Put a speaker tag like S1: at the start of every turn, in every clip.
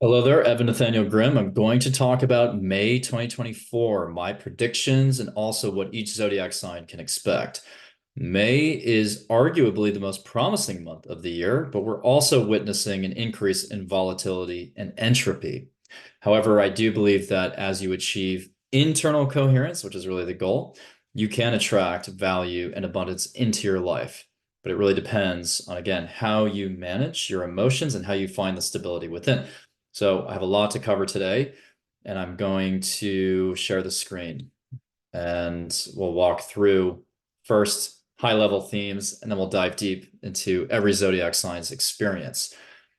S1: Hello there, Evan Nathaniel Grimm. I'm going to talk about May 2024, my predictions, and also what each zodiac sign can expect. May is arguably the most promising month of the year, but we're also witnessing an increase in volatility and entropy. However, I do believe that as you achieve internal coherence, which is really the goal, you can attract value and abundance into your life. But it really depends on, again, how you manage your emotions and how you find the stability within. So I have a lot to cover today, and I'm going to share the screen and we'll walk through first high-level themes, and then we'll dive deep into every zodiac sign's experience.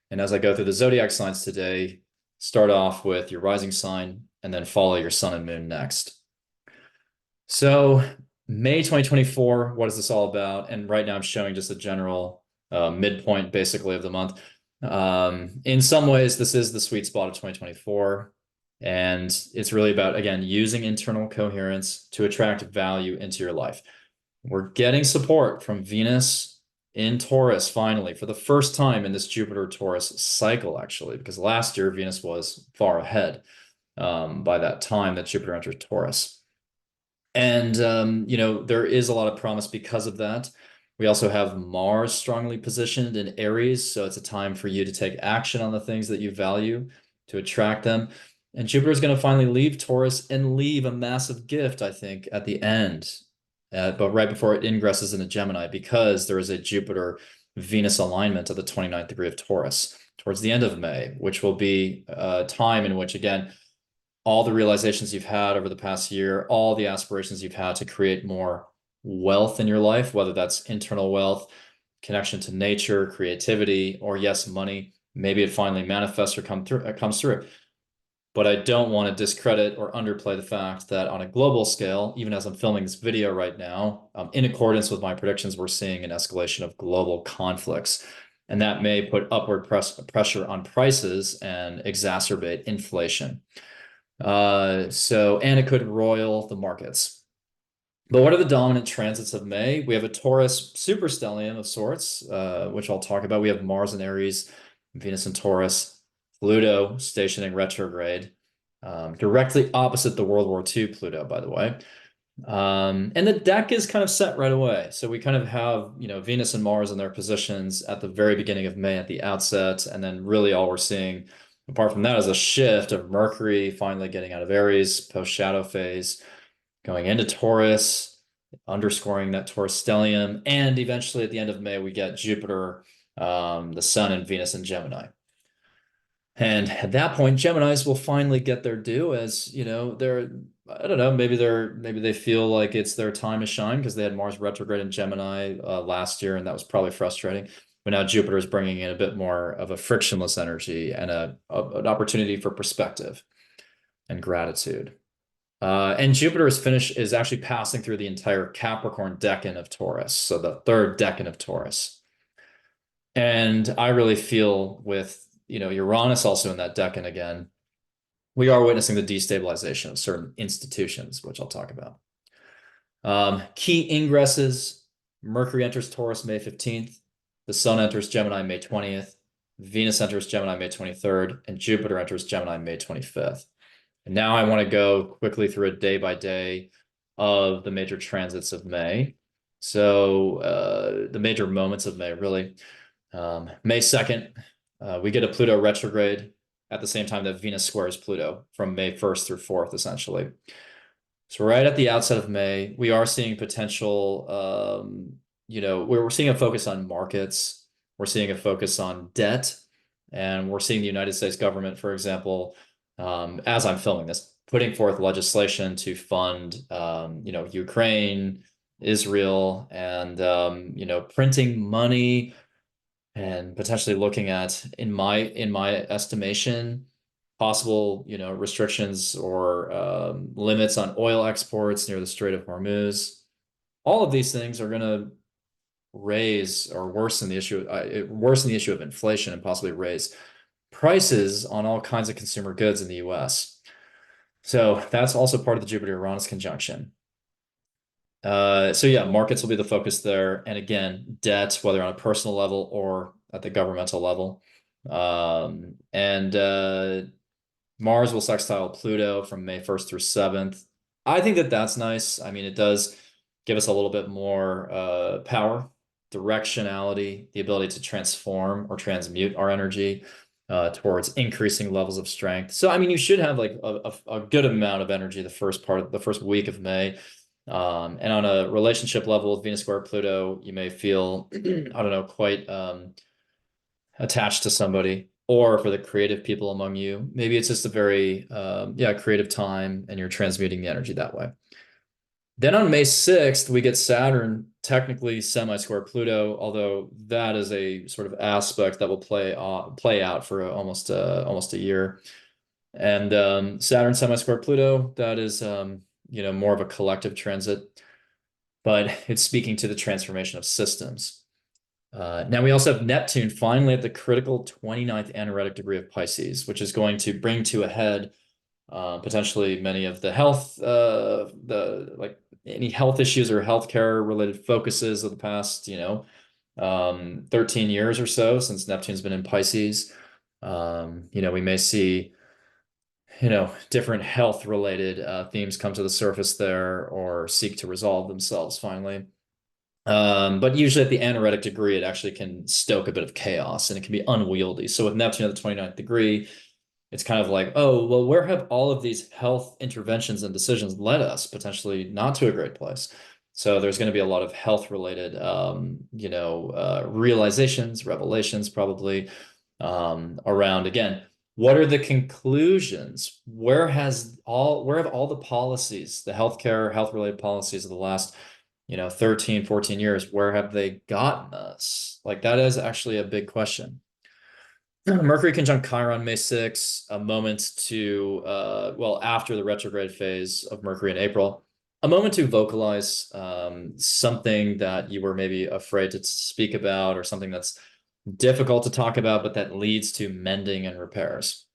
S1: And as I go through the zodiac signs today, start off with your rising sign and then follow your sun and moon next. So May 2024, what is this all about? And right now I'm showing just a general midpoint basically of the month. In some ways, this is the sweet spot of 2024. And it's really about, again, using internal coherence to attract value into your life. We're getting support from Venus in Taurus finally for the first time in this Jupiter Taurus cycle, actually, because last year Venus was far ahead by that time that Jupiter entered Taurus. And, there is a lot of promise because of that. We also have Mars strongly positioned in Aries, so it's a time for you to take action on the things that you value to attract them. And Jupiter is going to finally leave Taurus and leave a massive gift, I think, at the end, but right before it ingresses into Gemini, because there is a Jupiter-Venus alignment at the 29th degree of Taurus towards the end of May, which will be a time in which, again, all the realizations you've had over the past year, all the aspirations you've had to create more wealth in your life, whether that's internal wealth, connection to nature, creativity, or yes, money, maybe it finally manifests or comes through. But I don't want to discredit or underplay the fact that on a global scale, even as I'm filming this video right now, in accordance with my predictions, we're seeing an escalation of global conflicts. And that may put upward pressure on prices and exacerbate inflation. And it could roil the markets. But what are the dominant transits of May? We have a Taurus superstellium of sorts, which I'll talk about. We have Mars in Aries, Venus in Taurus, Pluto stationing retrograde, directly opposite the World War II Pluto, by the way. And the deck is kind of set right away. So we kind of have, Venus and Mars in their positions at the very beginning of May at the outset. And then really all we're seeing apart from that is a shift of Mercury finally getting out of Aries, post-shadow phase, going into Taurus, underscoring that Taurus stellium. And eventually at the end of May, we get Jupiter, the Sun and Venus in Gemini. And at that point, Geminis will finally get their due as, I don't know, maybe they feel like it's their time to shine because they had Mars retrograde in Gemini last year, and that was probably frustrating. But now Jupiter is bringing in a bit more of a frictionless energy and an opportunity for perspective and gratitude. And Jupiter is actually passing through the entire Capricorn decan of Taurus, so the third decan of Taurus. And I really feel with, Uranus also in that decan again, we are witnessing the destabilization of certain institutions, which I'll talk about. Key ingresses, Mercury enters Taurus May 15th, the Sun enters Gemini May 20th, Venus enters Gemini May 23rd, and Jupiter enters Gemini May 25th. And now I want to go quickly through a day by day of the major transits of May. So the major moments of May, really. May 2nd, we get a Pluto retrograde at the same time that Venus squares Pluto from May 1st through 4th, essentially. So right at the outset of May, we are seeing potential, we're seeing a focus on markets. We're seeing a focus on debt. And we're seeing the United States government, for example, as I'm filming this, putting forth legislation to fund, Ukraine, Israel, and, printing money and potentially looking at, in my estimation, possible, restrictions or limits on oil exports near the Strait of Hormuz. All of these things are going to raise or worsen the issue of inflation and possibly raise prices on all kinds of consumer goods in the US. So that's also part of the Jupiter-Uranus conjunction. So yeah, markets will be the focus there. And again, debt, whether on a personal level or at the governmental level. And Mars will sextile Pluto from May 1st through 7th. I think that that's nice. I mean, it does give us a little bit more power, directionality, the ability to transform or transmute our energy towards increasing levels of strength. So, I mean, you should have like a good amount of energy the first week of May. And on a relationship level with Venus square Pluto, you may feel, I don't know, quite attached to somebody. Or for the creative people among you, maybe it's just a very, yeah, creative time and you're transmuting the energy that way. Then on May 6th, we get Saturn technically semi-square Pluto, although that is a sort of aspect that will play out for almost a year. And Saturn semi-square Pluto, that is more of a collective transit, but it's speaking to the transformation of systems. Now we also have Neptune finally at the critical 29th anaretic degree of Pisces, which is going to bring to a head potentially many of the any health issues or healthcare related focuses of the past, 13 years or so since Neptune's been in Pisces. We may see, different health related themes come to the surface there or seek to resolve themselves finally. But usually at the anaretic degree, it actually can stoke a bit of chaos and it can be unwieldy. So with Neptune at the 29th degree, it's kind of like, oh, well, where have all of these health interventions and decisions led us? Potentially not to a great place. So there's going to be a lot of health related, realizations, revelations, probably around, again, what are the conclusions? Where have all the policies, the healthcare, health related policies of the last 13, 14 years, where have they gotten us? Like that is actually a big question. Mercury conjunct Chiron May 6, a moment to, after the retrograde phase of Mercury in April, a moment to vocalize something that you were maybe afraid to speak about or something that's difficult to talk about, but that leads to mending and repairs.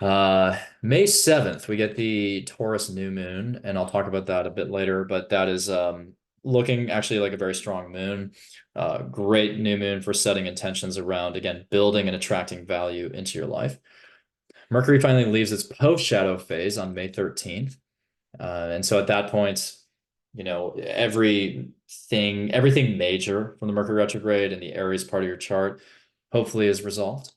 S1: May 7th, we get the Taurus new moon, and I'll talk about that a bit later, but that is looking actually like a very strong moon. Great new moon for setting intentions around, again, building and attracting value into your life. Mercury finally leaves its post-shadow phase on May 13th. And so at that point, everything major from the Mercury retrograde and the Aries part of your chart hopefully is resolved.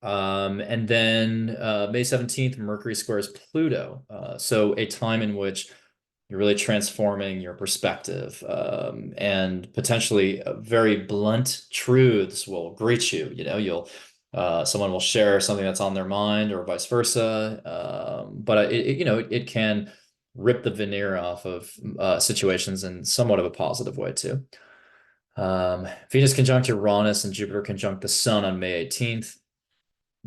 S1: And then May 17th, Mercury squares Pluto. So a time in which you're really transforming your perspective, and potentially very blunt truths will greet you. Someone will share something that's on their mind or vice versa. But it can rip the veneer off of situations in somewhat of a positive way too. Venus conjunct Uranus and Jupiter conjunct the Sun on May 18th.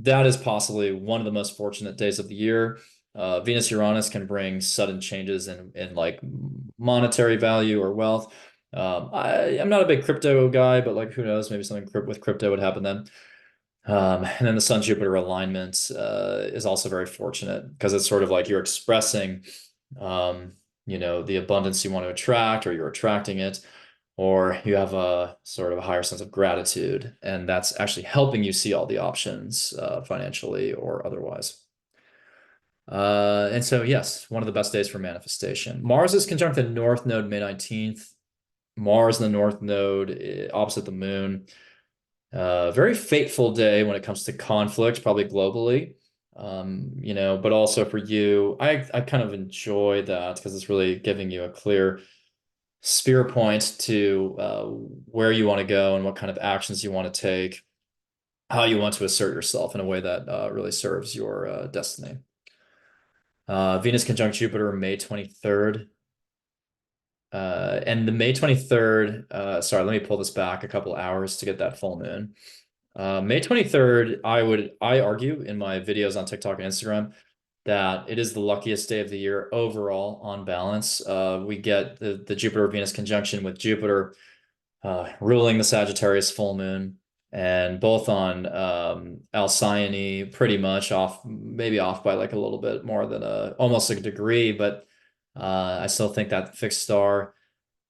S1: That is possibly one of the most fortunate days of the year. Venus Uranus can bring sudden changes in like monetary value or wealth. I'm not a big crypto guy, but like who knows, maybe something with crypto would happen then. And then the Sun Jupiter alignment is also very fortunate because it's sort of like you're expressing the abundance you want to attract or you're attracting it, or you have a sort of a higher sense of gratitude, and that's actually helping you see all the options financially or otherwise. And so, yes, one of the best days for manifestation. Mars is conjunct the North Node May 19th. Mars in the North Node opposite the Moon. Very fateful day when it comes to conflict, probably globally. But also for you, I kind of enjoy that because it's really giving you a clear spear point to where you want to go and what kind of actions you want to take, how you want to assert yourself in a way that really serves your destiny. Venus conjunct Jupiter, May 23rd. And the May 23rd, sorry, let me pull this back a couple hours to get that full moon. May 23rd, I argue in my videos on TikTok and Instagram that it is the luckiest day of the year overall on balance. We get the Jupiter-Venus conjunction with Jupiter ruling the Sagittarius full moon, and both on Alcyone, pretty much off, maybe off by like a little bit more than almost a degree, but I still think that fixed star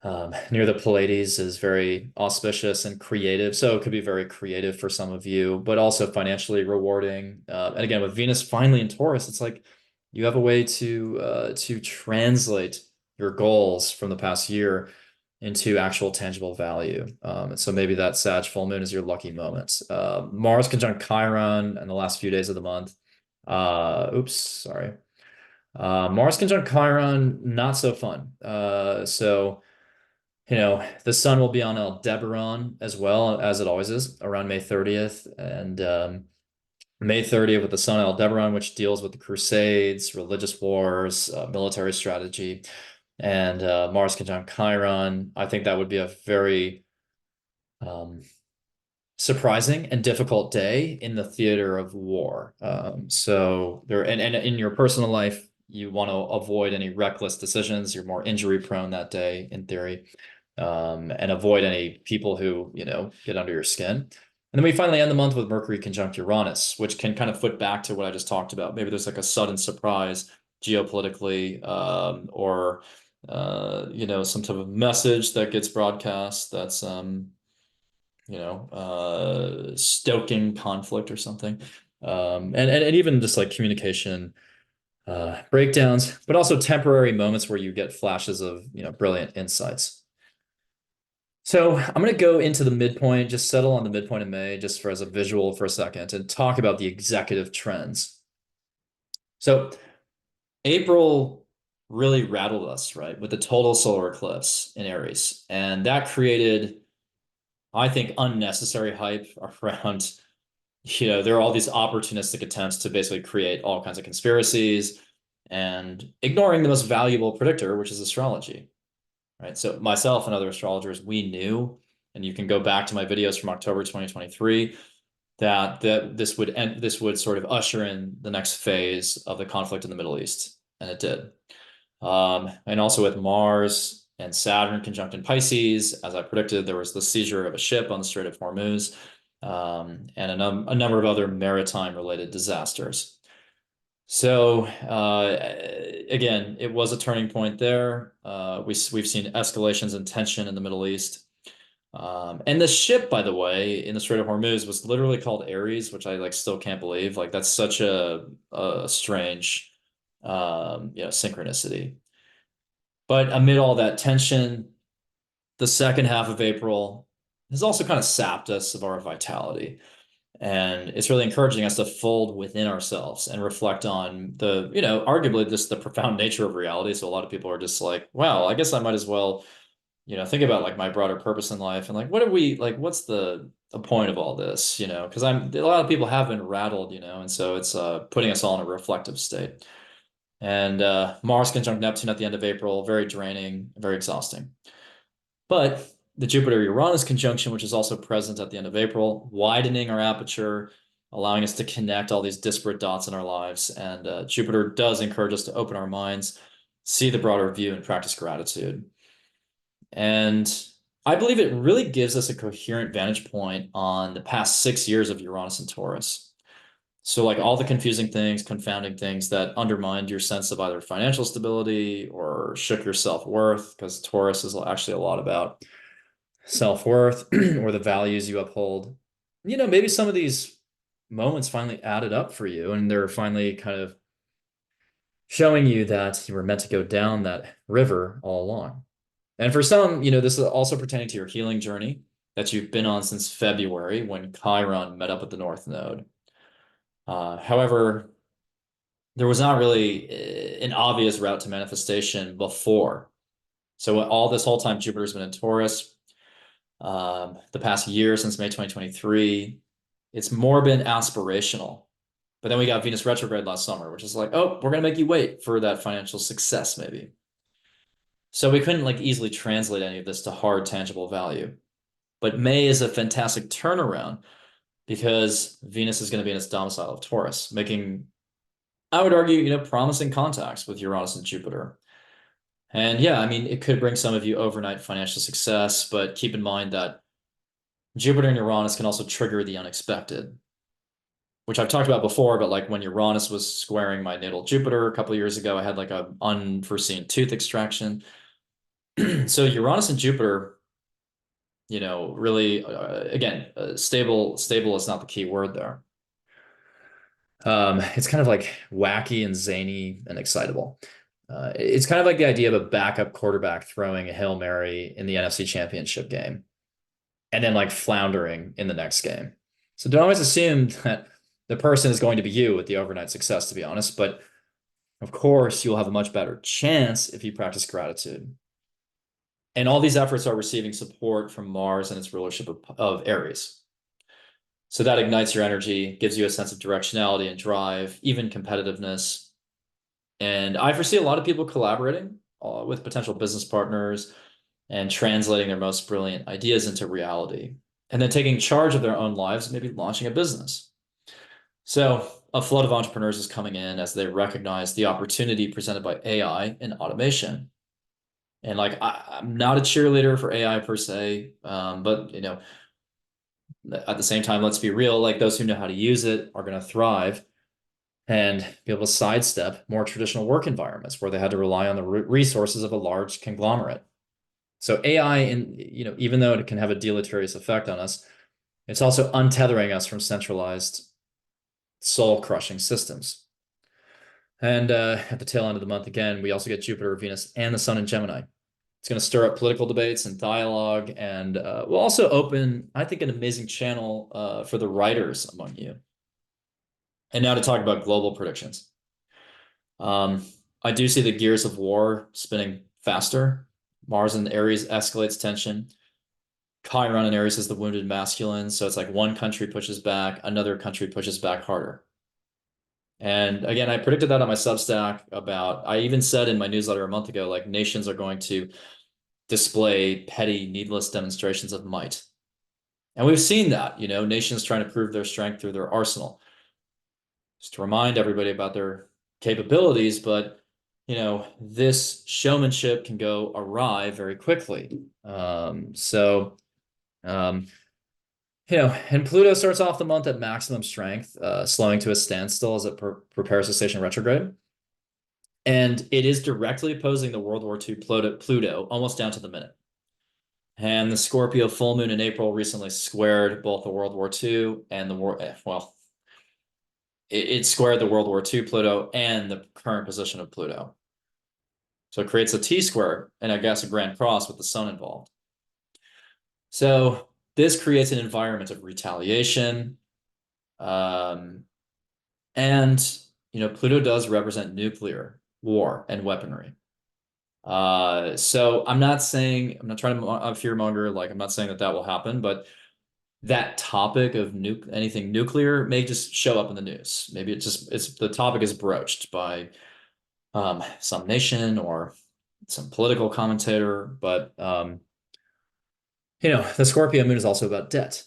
S1: Near the Pleiades is very auspicious and creative. So it could be very creative for some of you, but also financially rewarding. And again, with Venus finally in Taurus, it's like you have a way to translate your goals from the past year into actual tangible value. And so maybe that Sag full moon is your lucky moment. Mars conjunct Chiron in the last few days of the month. Oops, sorry. Mars conjunct Chiron, not so fun. The sun will be on Aldebaran as well as it always is around May 30th. And May 30th with the sun on Aldebaran, which deals with the Crusades, religious wars, military strategy, and Mars conjunct Chiron. I think that would be a very um, surprising and difficult day in the theater of war. And in your personal life, you want to avoid any reckless decisions. You're more injury prone that day, in theory, and avoid any people who, get under your skin. And then we finally end the month with Mercury conjunct Uranus, which can kind of foot back to what I just talked about. Maybe there's like a sudden surprise geopolitically, or some type of message that gets broadcast that's stoking conflict or something. And even just like communication breakdowns, but also temporary moments where you get flashes of, brilliant insights. So I'm going to go into the midpoint, just settle on the midpoint of May, just for as a visual for a second, and talk about the executive trends. So April really rattled us, right, with the total solar eclipse in Aries. And that created, I think, unnecessary hype around, there are all these opportunistic attempts to basically create all kinds of conspiracies and ignoring the most valuable predictor, which is astrology, right? So myself and other astrologers, we knew, and you can go back to my videos from October 2023, that this would sort of usher in the next phase of the conflict in the Middle East, and it did. And also with Mars and Saturn conjunct in Pisces, as I predicted, there was the seizure of a ship on the Strait of Hormuz, and a number of other maritime-related disasters. So again, it was a turning point there. We've seen escalations and tension in the Middle East. And the ship, by the way, in the Strait of Hormuz was literally called Aries, which I still can't believe. Like that's such a strange synchronicity. But amid all that tension, the second half of April has also kind of sapped us of our vitality. And it's really encouraging us to fold within ourselves and reflect on arguably just the profound nature of reality. So a lot of people are just like, well, I guess I might as well, think about like my broader purpose in life and like, what's the point of all this, because a lot of people have been rattled, and so it's putting us all in a reflective state. And Mars conjunct Neptune at the end of April, very draining, very exhausting. But the Jupiter-Uranus conjunction, which is also present at the end of April, widening our aperture, allowing us to connect all these disparate dots in our lives. And Jupiter does encourage us to open our minds, see the broader view, and practice gratitude. And I believe it really gives us a coherent vantage point on the past 6 years of Uranus and Taurus. So like all the confusing things, confounding things that undermined your sense of either financial stability or shook your self-worth, because Taurus is actually a lot about self-worth or the values you uphold. Maybe some of these moments finally added up for you and they're finally kind of showing you that you were meant to go down that river all along. And for some, this is also pertaining to your healing journey that you've been on since February when Chiron met up with the North Node. However, there was not really an obvious route to manifestation before. So all this whole time, Jupiter's been in Taurus. The past year since May 2023, it's more been aspirational. But then we got Venus retrograde last summer, which is like, oh, we're going to make you wait for that financial success, maybe. So we couldn't easily translate any of this to hard, tangible value. But May is a fantastic turnaround because Venus is going to be in its domicile of Taurus, making, I would argue, promising contacts with Uranus and Jupiter. And yeah, I mean, it could bring some of you overnight financial success, but keep in mind that Jupiter and Uranus can also trigger the unexpected, which I've talked about before, but like when Uranus was squaring my natal Jupiter a couple of years ago, I had like an unforeseen tooth extraction. So Uranus and Jupiter, really, again, stable is not the key word there. It's kind of like wacky and zany and excitable. It's kind of like the idea of a backup quarterback throwing a Hail Mary in the NFC Championship game and then like floundering in the next game. So don't always assume that the person is going to be you with the overnight success, to be honest. But of course, you'll have a much better chance if you practice gratitude. And all these efforts are receiving support from Mars and its rulership of Aries. So that ignites your energy, gives you a sense of directionality and drive, even competitiveness. And I foresee a lot of people collaborating with potential business partners and translating their most brilliant ideas into reality, and then taking charge of their own lives and maybe launching a business. So a flood of entrepreneurs is coming in as they recognize the opportunity presented by AI and automation. And like I'm not a cheerleader for AI per se, but at the same time, let's be real, like those who know how to use it are going to thrive and be able to sidestep more traditional work environments where they had to rely on the resources of a large conglomerate. So AI, even though it can have a deleterious effect on us, it's also untethering us from centralized soul-crushing systems. And at the tail end of the month, again, we also get Jupiter, Venus, and the Sun in Gemini. It's going to stir up political debates and dialogue, and will also open, I think, an amazing channel for the writers among you. And now to talk about global predictions. I do see the gears of war spinning faster. Mars in Aries escalates tension. Chiron in Aries is the wounded masculine, so it's like one country pushes back, another country pushes back harder. And again, I predicted that on my Substack I even said in my newsletter a month ago, like nations are going to display petty, needless demonstrations of might. And we've seen that, nations trying to prove their strength through their arsenal. Just to remind everybody about their capabilities, but this showmanship can go awry very quickly. And Pluto starts off the month at maximum strength, slowing to a standstill as it prepares to station retrograde. And it is directly opposing the World War II Pluto almost down to the minute. And the Scorpio full moon in April recently squared both the World War II and it squared the World War II Pluto and the current position of Pluto. So it creates a T-square and I guess a grand cross with the sun involved. So this creates an environment of retaliation. And, Pluto does represent nuclear war and weaponry. So I'm not trying to fearmonger, like I'm not saying that will happen, but that topic of anything nuclear may just show up in the news. Maybe it's the topic is broached by some nation or some political commentator, but the Scorpio moon is also about debt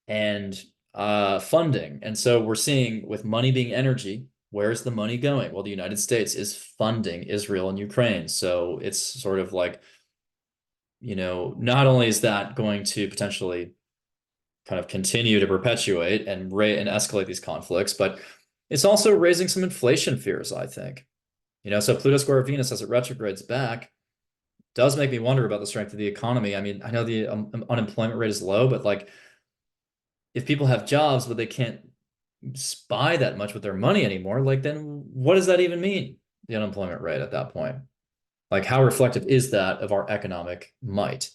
S1: and funding. And so we're seeing with money being energy, where's the money going? Well, the United States is funding Israel and Ukraine. So it's sort of like, not only is that going to potentially kind of continue to perpetuate and escalate these conflicts, but it's also raising some inflation fears, I think. So Pluto square Venus as it retrogrades back does make me wonder about the strength of the economy. I mean, I know the unemployment rate is low, but like if people have jobs, but they can't buy that much with their money anymore, like then what does that even mean? The unemployment rate at that point? Like how reflective is that of our economic might?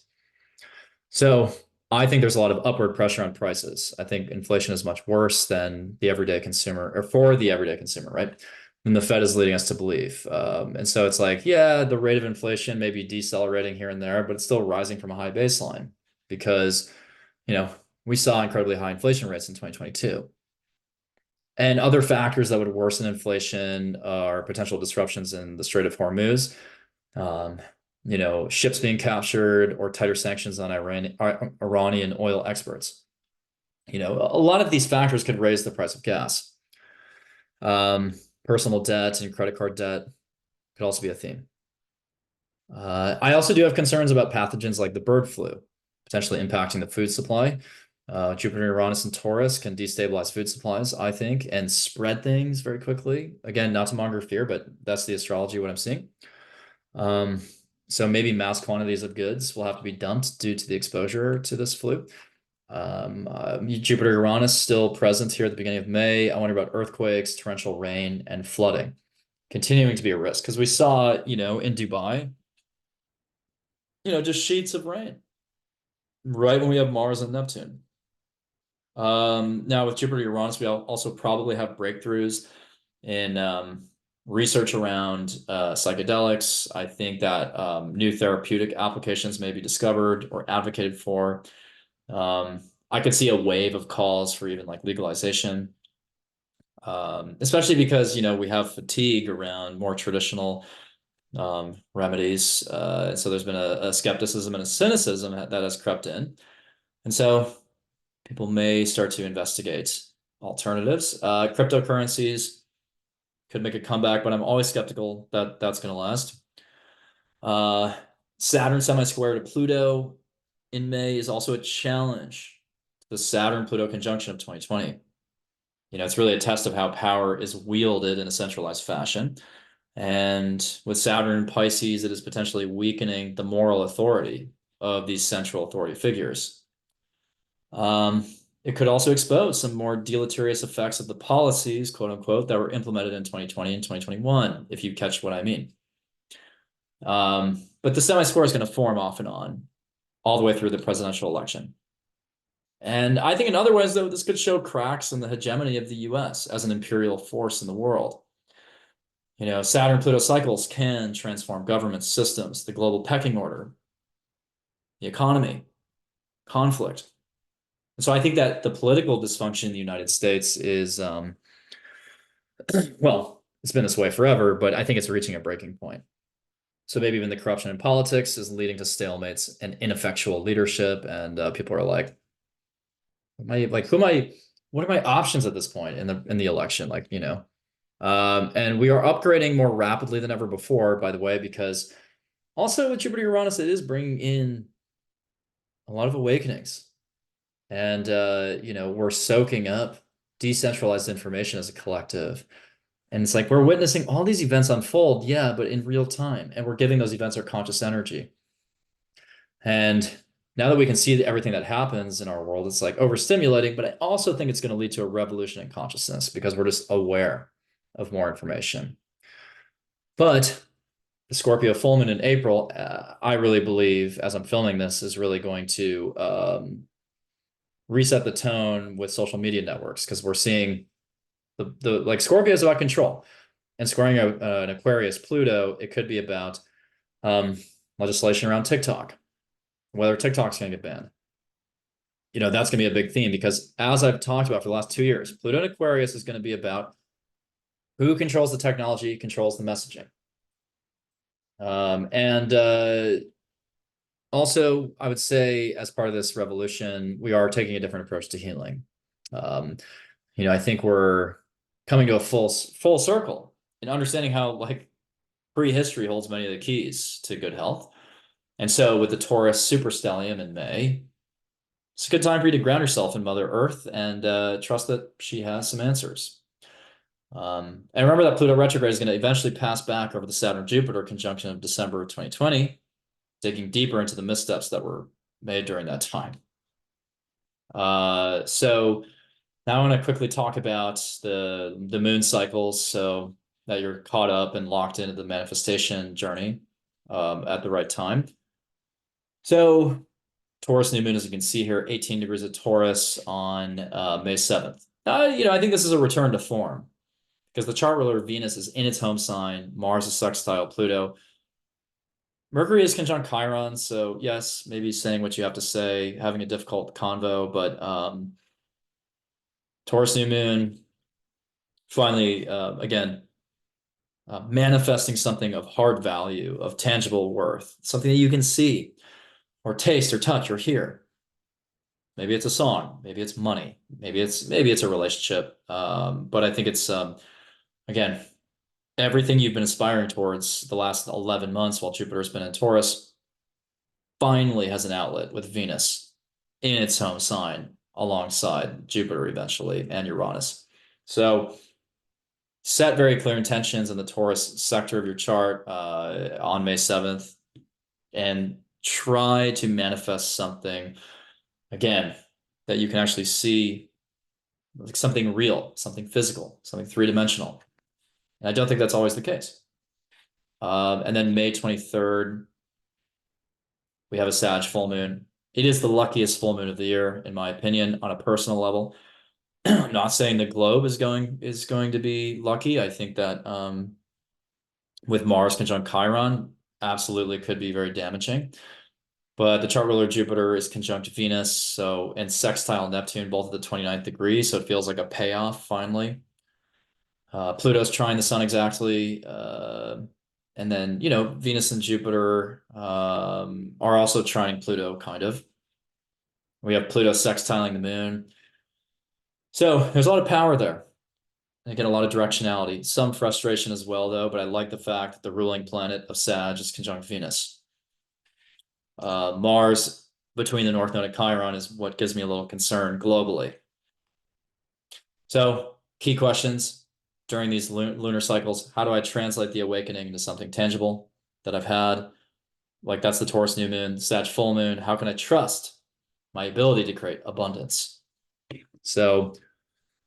S1: So I think there's a lot of upward pressure on prices. I think inflation is much worse than the everyday consumer, or for the everyday consumer, right? And the Fed is leading us to believe. And so it's like, yeah, the rate of inflation may be decelerating here and there, but it's still rising from a high baseline because, we saw incredibly high inflation rates in 2022. And other factors that would worsen inflation are potential disruptions in the Strait of Hormuz, um, ships being captured or tighter sanctions on Iranian oil exports. A lot of these factors could raise the price of gas. Personal debt and credit card debt could also be a theme. I also do have concerns about pathogens like the bird flu, potentially impacting the food supply. Jupiter, Uranus, and Taurus can destabilize food supplies, I think, and spread things very quickly. Again, not to monger fear, but that's the astrology, what I'm seeing. So maybe mass quantities of goods will have to be dumped due to the exposure to this flu. Jupiter Uranus still present here at the beginning of May. I wonder about earthquakes, torrential rain, and flooding continuing to be a risk because we saw, in Dubai, just sheets of rain right when we have Mars and Neptune. Now with Jupiter Uranus, we also probably have breakthroughs in research around psychedelics. I think that new therapeutic applications may be discovered or advocated for. I could see a wave of calls for even like legalization, especially because, we have fatigue around more traditional remedies. And so there's been a skepticism and a cynicism that has crept in. And so people may start to investigate alternatives. Cryptocurrencies could make a comeback, but I'm always skeptical that that's going to last. Saturn semi-square to Pluto in May is also a challenge. The Saturn-Pluto conjunction of 2020. It's really a test of how power is wielded in a centralized fashion. And with Saturn in Pisces, it is potentially weakening the moral authority of these central authority figures. It could also expose some more deleterious effects of the policies, quote unquote, that were implemented in 2020 and 2021, if you catch what I mean. But the semi-square is going to form off and on all the way through the presidential election. And I think in other ways, though, this could show cracks in the hegemony of the US as an imperial force in the world. Saturn-Pluto cycles can transform government systems, the global pecking order, the economy, conflict. And so I think that the political dysfunction in the United States is, well, it's been this way forever, but I think it's reaching a breaking point. So maybe even the corruption in politics is leading to stalemates and ineffectual leadership, and people are like, what are my options at this point in the election? And we are upgrading more rapidly than ever before, by the way, because also with Jupiter Uranus, it is bringing in a lot of awakenings. And, we're soaking up decentralized information as a collective. And it's like we're witnessing all these events unfold, yeah, but in real time. And we're giving those events our conscious energy. And now that we can see everything that happens in our world, it's like overstimulating, but I also think it's going to lead to a revolution in consciousness because we're just aware of more information. But the Scorpio full moon in April, I really believe, as I'm filming this, is really going to reset the tone with social media networks because we're seeing like Scorpio is about control, and squaring an Aquarius Pluto, it could be about legislation around TikTok, whether TikTok's going to get banned. That's going to be a big theme because, as I've talked about for the last 2 years, Pluto and Aquarius is going to be about who controls the technology, controls the messaging. Also, I would say as part of this revolution, we are taking a different approach to healing. I think we're coming to a full circle in understanding how like prehistory holds many of the keys to good health. And so with the Taurus superstellium in May, it's a good time for you to ground yourself in Mother Earth and trust that she has some answers. And remember that Pluto retrograde is going to eventually pass back over the Saturn-Jupiter conjunction of December of 2020, digging deeper into the missteps that were made during that time. So now I want to quickly talk about the moon cycles so that you're caught up and locked into the manifestation journey at the right time. So Taurus new moon, as you can see here, 18 degrees of Taurus on May 7th. I think this is a return to form because the chart ruler Venus is in its home sign. Mars is sextile Pluto. Mercury is conjunct Chiron, so yes, maybe saying what you have to say, having a difficult convo, but Taurus new moon, finally, again, manifesting something of hard value, of tangible worth, something that you can see or taste or touch or hear. Maybe it's a song, maybe it's money, maybe it's a relationship. But I think it's again, everything you've been aspiring towards the last 11 months while Jupiter's been in Taurus finally has an outlet with Venus in its home sign alongside Jupiter eventually and Uranus. So set very clear intentions in the Taurus sector of your chart on May 7th. and try to manifest something, again, that you can actually see, like something real, something physical, something three-dimensional. And I don't think that's always the case. And then May 23rd, we have a Sag full moon. It is the luckiest full moon of the year, in my opinion, on a personal level. I'm not saying the globe is going to be lucky. I think that with Mars conjunct Chiron, absolutely could be very damaging. But the chart ruler Jupiter is conjunct Venus, so and sextile Neptune, both at the 29th degree, so it feels like a payoff finally. Pluto's trying the sun exactly. And then, Venus and Jupiter are also trying Pluto, kind of. We have Pluto sextiling the moon. So there's a lot of power there. And again, a lot of directionality. Some frustration as well, though, but I like the fact that the ruling planet of Sag is conjunct Venus. Mars between the North Node and Chiron is what gives me a little concern globally. So, key questions during these lunar cycles. How do I translate the awakening into something tangible that I've had? Like that's the Taurus new moon, Sag full moon. How can I trust my ability to create abundance? So,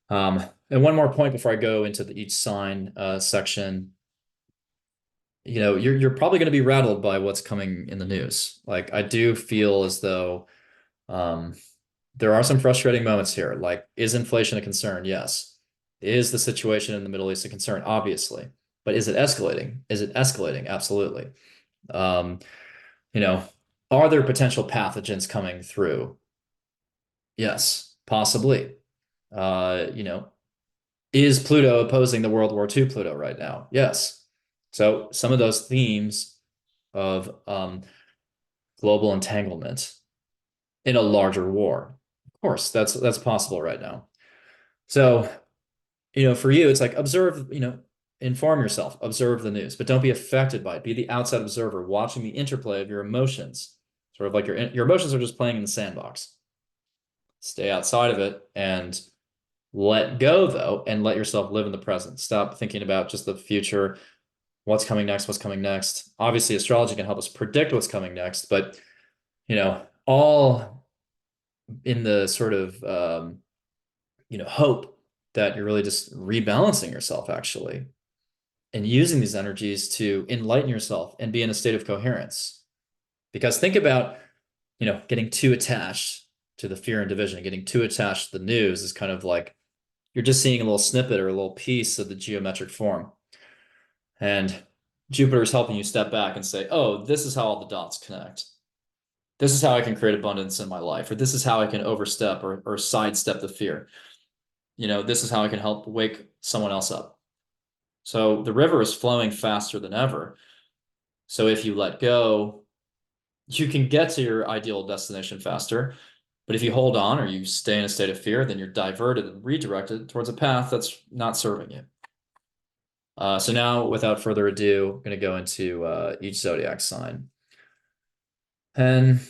S1: and one more point before I go into each sign section. You're probably going to be rattled by what's coming in the news. Like I do feel as though um, there are some frustrating moments here. Like, is inflation a concern? Yes. Is the situation in the Middle East a concern? Obviously. But is it escalating? Is it escalating? Absolutely. Um, you know, are there potential pathogens coming through? Yes, possibly. Uh, you know, is Pluto opposing the World War II Pluto right now? Yes. So some of those themes of global entanglement in a larger war, of course, that's possible right now. So, for you, it's like observe, inform yourself, observe the news, but don't be affected by it. Be the outside observer, watching the interplay of your emotions. Sort of like your emotions are just playing in the sandbox. Stay outside of it and let go, though, and let yourself live in the present. Stop thinking about just the future, what's coming next, what's coming next. Obviously, astrology can help us predict what's coming next, but, all in the sort of, hope that you're really just rebalancing yourself, actually, and using these energies to enlighten yourself and be in a state of coherence. Because think about, getting too attached to the fear and division, getting too attached to the news is kind of like you're just seeing a little snippet or a little piece of the geometric form. And Jupiter is helping you step back and say, oh, this is how all the dots connect. This is how I can create abundance in my life, or this is how I can overstep or sidestep the fear. This is how I can help wake someone else up. So the river is flowing faster than ever. So if you let go, you can get to your ideal destination faster. But if you hold on or you stay in a state of fear, then you're diverted and redirected towards a path that's not serving you. So now, without further ado, I'm going to go into each zodiac sign. And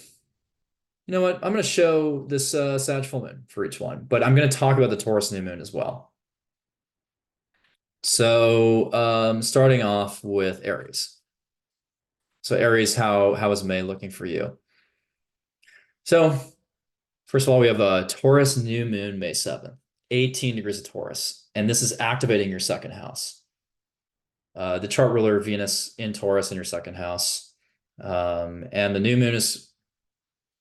S1: you know what? I'm going to show this Sag full moon for each one, but I'm going to talk about the Taurus new moon as well. So starting off with Aries. So Aries, how is May looking for you? So first of all, we have a Taurus new moon May 7th, 18 degrees of Taurus, and this is activating your second house. The chart ruler Venus in Taurus in your second house. And the new moon is,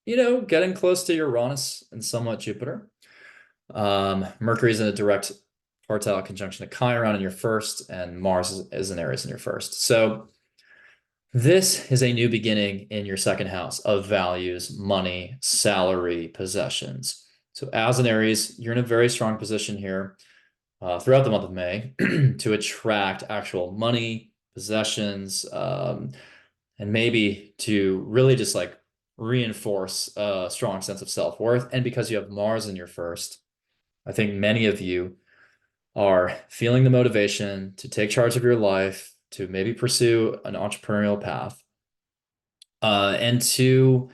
S1: getting close to Uranus and somewhat Jupiter. Mercury's in a direct partile conjunction to Chiron in your first, and Mars is in Aries in your first. So this is a new beginning in your second house of values, money, salary, possessions. So as an Aries, you're in a very strong position here throughout the month of May to attract actual money, possessions, and maybe to really just like reinforce a strong sense of self-worth. And because you have Mars in your first, I think many of you are feeling the motivation to take charge of your life, to maybe pursue an entrepreneurial path, and to,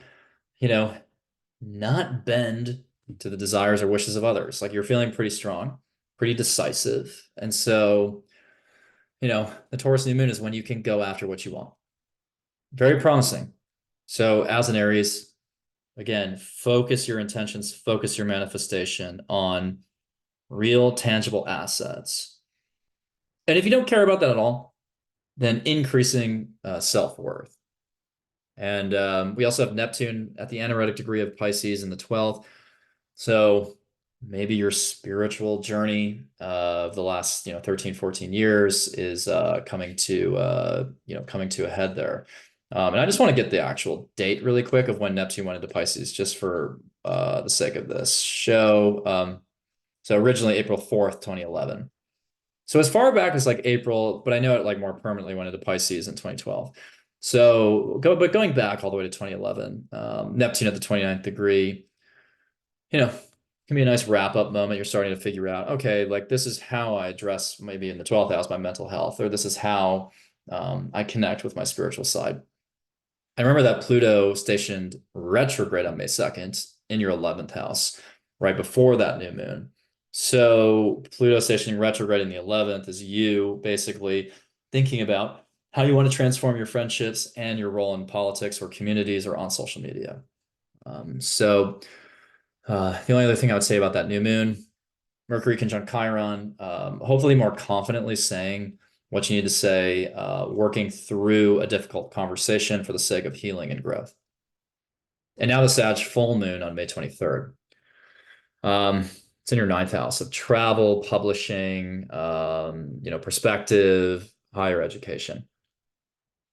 S1: not bend to the desires or wishes of others. Like you're feeling pretty strong, pretty decisive. And so, the Taurus new moon is when you can go after what you want. Very promising. So as an Aries, again, focus your intentions, focus your manifestation on real tangible assets. And if you don't care about that at all, then increasing self-worth. And we also have Neptune at the anaretic degree of Pisces in the 12th. So maybe your spiritual journey of the last, 13, 14 years is coming to a head there. And I just want to get the actual date really quick of when Neptune went into Pisces, just for the sake of this show. So originally April 4th, 2011. So as far back as like April, but I know it like more permanently went into Pisces in 2012. But going back all the way to 2011, Neptune at the 29th degree, can be a nice wrap up moment. You're starting to figure out, okay, like this is how I address maybe in the 12th house my mental health, or this is how I connect with my spiritual side. I remember that Pluto stationed retrograde on May 2nd in your 11th house, right before that new moon. So Pluto stationing retrograde in the 11th is you basically thinking about how you want to transform your friendships and your role in politics or communities or on social media. The only other thing I would say about that new moon, Mercury conjunct Chiron, hopefully more confidently saying what you need to say, working through a difficult conversation for the sake of healing and growth. And now the Sag full moon on May 23rd. It's in your ninth house of travel, publishing, perspective, higher education.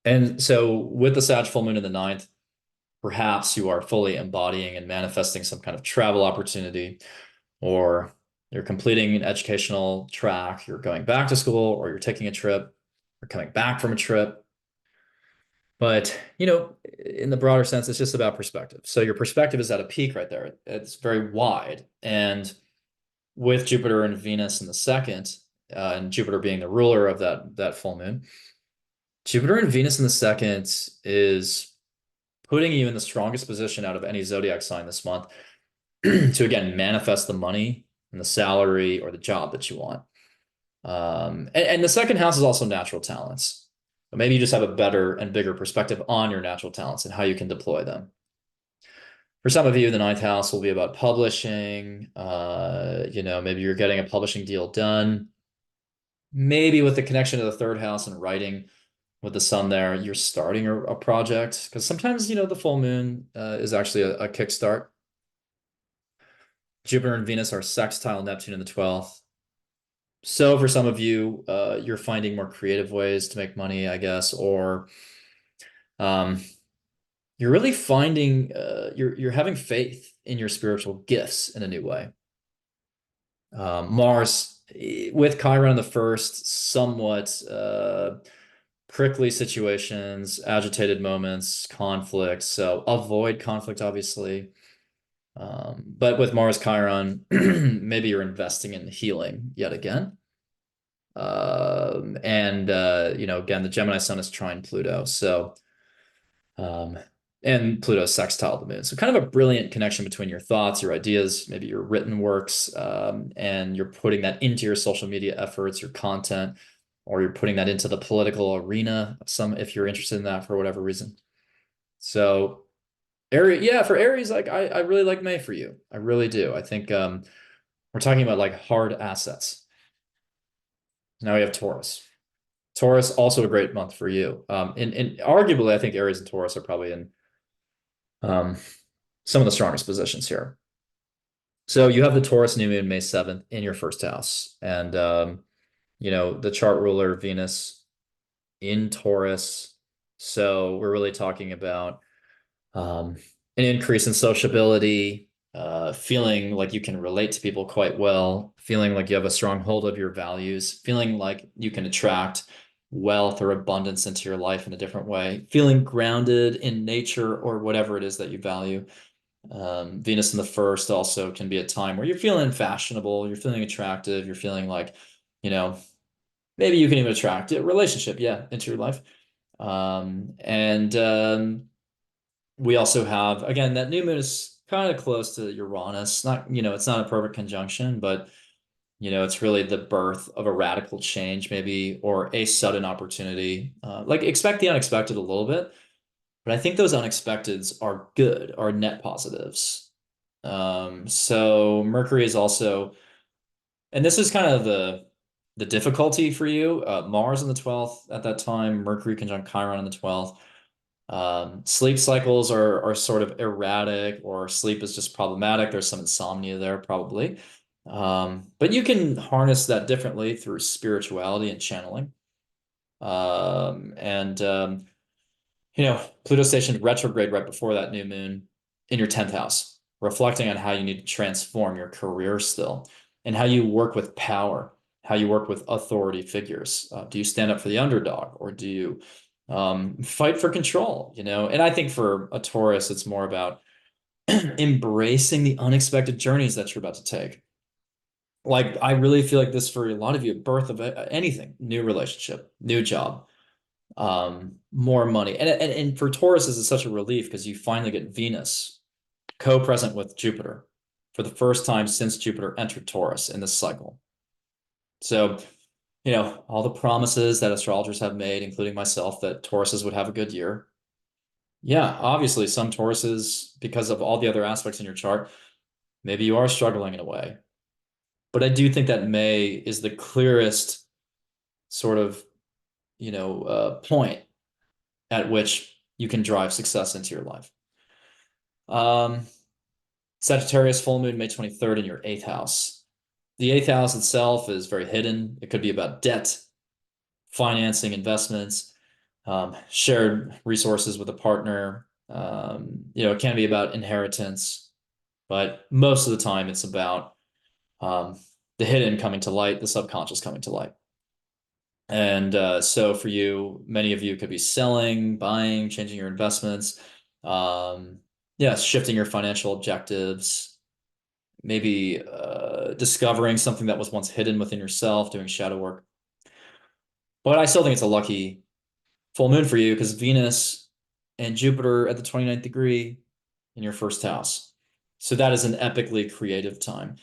S1: And so with the Sag full moon in the ninth, perhaps you are fully embodying and manifesting some kind of travel opportunity, or you're completing an educational track, you're going back to school, or you're taking a trip, or coming back from a trip. But, in the broader sense, it's just about perspective. So your perspective is at a peak right there. It's very wide. And with Jupiter and Venus in the second, and Jupiter being the ruler of that full moon, Jupiter and Venus in the second is putting you in the strongest position out of any zodiac sign this month to, again, manifest the money and the salary or the job that you want. And the second house is also natural talents. But maybe you just have a better and bigger perspective on your natural talents and how you can deploy them. For some of you, the ninth house will be about publishing. Maybe you're getting a publishing deal done. Maybe with the connection to the third house and writing with the sun there, you're starting a project. Because sometimes, the full moon is actually a kickstart. Jupiter and Venus are sextile Neptune in the 12th. So for some of you, you're finding more creative ways to make money, I guess, or you're really finding you're having faith in your spiritual gifts in a new way. Mars with Chiron the first, somewhat prickly situations, agitated moments, conflicts. So avoid conflict, obviously. But with Mars Chiron, maybe you're investing in healing yet again. Again, the Gemini sun is trine Pluto. So, and Pluto's sextile the moon. So kind of a brilliant connection between your thoughts, your ideas, maybe your written works, and you're putting that into your social media efforts, your content, or you're putting that into the political arena, if you're interested in that for whatever reason. So Aries, yeah, for Aries, like I really like May for you. I really do. I think we're talking about like hard assets. Now we have Taurus. Taurus, also a great month for you. And arguably, I think Aries and Taurus are probably in some of the strongest positions here. So you have the Taurus new moon May 7th in your first house. And, the chart ruler, Venus in Taurus. So we're really talking about an increase in sociability, feeling like you can relate to people quite well, feeling like you have a strong hold of your values, feeling like you can attract wealth or abundance into your life in a different way, feeling grounded in nature or whatever it is that you value. Venus in the first also can be a time where you're feeling fashionable, you're feeling attractive, you're feeling like, maybe you can even attract a relationship, into your life. We also have, again, that new moon is kind of close to Uranus. Not, it's not a perfect conjunction, but it's really the birth of a radical change, maybe, or a sudden opportunity. Like expect the unexpected a little bit. But I think those unexpecteds are good, are net positives. So Mercury is also, and this is kind of the difficulty for you. Mars in the 12th at that time, Mercury conjunct Chiron in the 12th. Sleep cycles are sort of erratic, or sleep is just problematic. There's some insomnia there, probably. But you can harness that differently through spirituality and channeling. And Pluto stationed retrograde right before that new moon in your 10th house, reflecting on how you need to transform your career still and how you work with power, how you work with authority figures. Do you stand up for the underdog, or do you fight for control? And I think for a Taurus, it's more about embracing the unexpected journeys that you're about to take. Like, I really feel like this for a lot of you, birth of anything, new relationship, new job, more money. And for Taurus, this is such a relief because you finally get Venus co-present with Jupiter for the first time since Jupiter entered Taurus in this cycle. So, all the promises that astrologers have made, including myself, that Tauruses would have a good year. Yeah, obviously, some Tauruses, because of all the other aspects in your chart, maybe you are struggling in a way. But I do think that May is the clearest sort of, point at which you can drive success into your life. Um, Sagittarius full moon May 23rd in your eighth house. The eighth house itself is very hidden. It could be about debt, financing, investments, shared resources with a partner. It can be about inheritance, but most of the time it's about um, the hidden coming to light, the subconscious coming to light. And so for you, many of you could be selling, buying, changing your investments, yeah, shifting your financial objectives, maybe discovering something that was once hidden within yourself, doing shadow work. But I still think it's a lucky full moon for you because Venus and Jupiter at the 29th degree in your first house. So that is an epically creative time.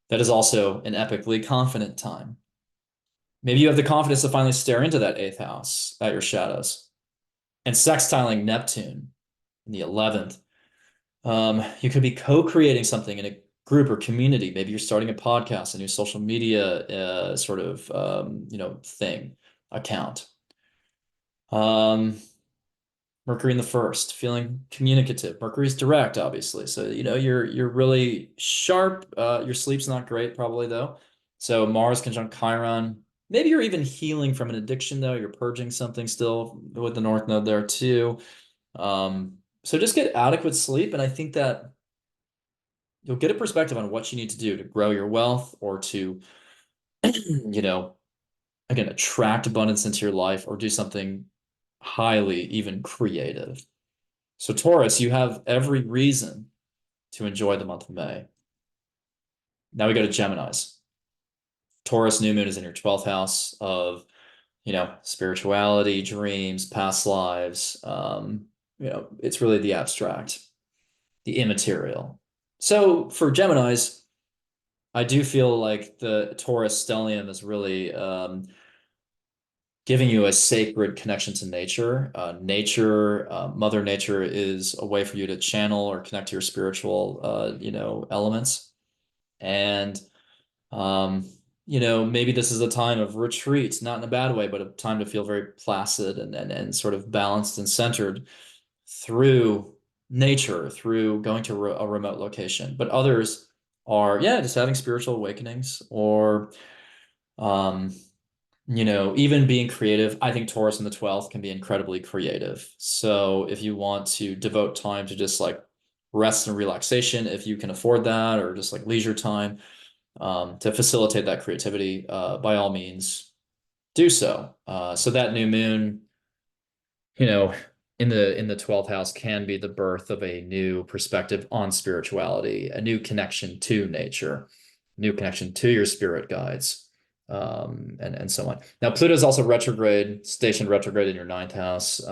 S1: That is also an epically confident time. Maybe you have the confidence to finally stare into that eighth house at your shadows. And sextiling Neptune in the 11th, you could be co-creating something in a group or community. Maybe you're starting a podcast, a new social media sort of thing, account. Mercury in the first, feeling communicative. Mercury's direct, obviously. So, you're really sharp. Your sleep's not great, probably though. So Mars conjunct Chiron. Maybe you're even healing from an addiction, though. You're purging something still with the North Node there too. So just get adequate sleep, and I think that you'll get a perspective on what you need to do to grow your wealth or to, again, attract abundance into your life or do something highly even creative. So Taurus, you have every reason to enjoy the month of May. Now we go to Geminis. Taurus new moon is in your 12th house of, spirituality, dreams, past lives. It's really the abstract, the immaterial. So for Geminis, I do feel like the Taurus stellium is really giving you a sacred connection to nature. Mother Nature is a way for you to channel or connect to your spiritual, elements. And, maybe this is a time of retreat, not in a bad way, but a time to feel very placid and sort of balanced and centered through nature, through going to a remote location. But others are, yeah, just having spiritual awakenings or, um, even being creative. I think Taurus in the 12th can be incredibly creative. So if you want to devote time to just like rest and relaxation, if you can afford that, or just like leisure time, to facilitate that creativity, by all means, do so. So that new moon, you know, in the 12th house can be the birth of a new perspective on spirituality, a new connection to nature, new connection to your spirit guides, and so on. Now, Pluto is also retrograde, stationed retrograde in your ninth house.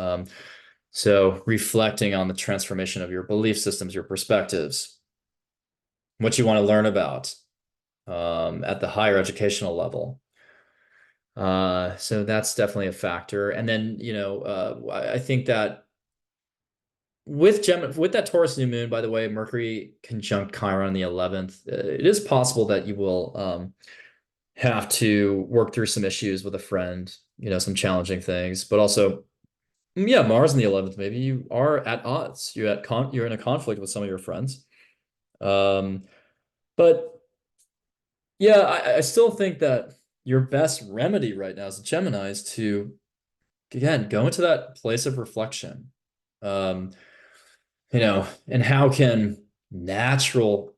S1: So reflecting on the transformation of your belief systems, your perspectives, what you want to learn about, at the higher educational level. So that's definitely a factor. And then, I think that with that Taurus new moon, by the way, Mercury conjunct Chiron on the 11th, it is possible that you will have to work through some issues with a friend, some challenging things, but also, yeah, Mars in the 11th, maybe you are at odds. You're in a conflict with some of your friends. Um, but yeah, I still think that your best remedy right now as a Gemini is to, again, go into that place of reflection. Um, and how can natural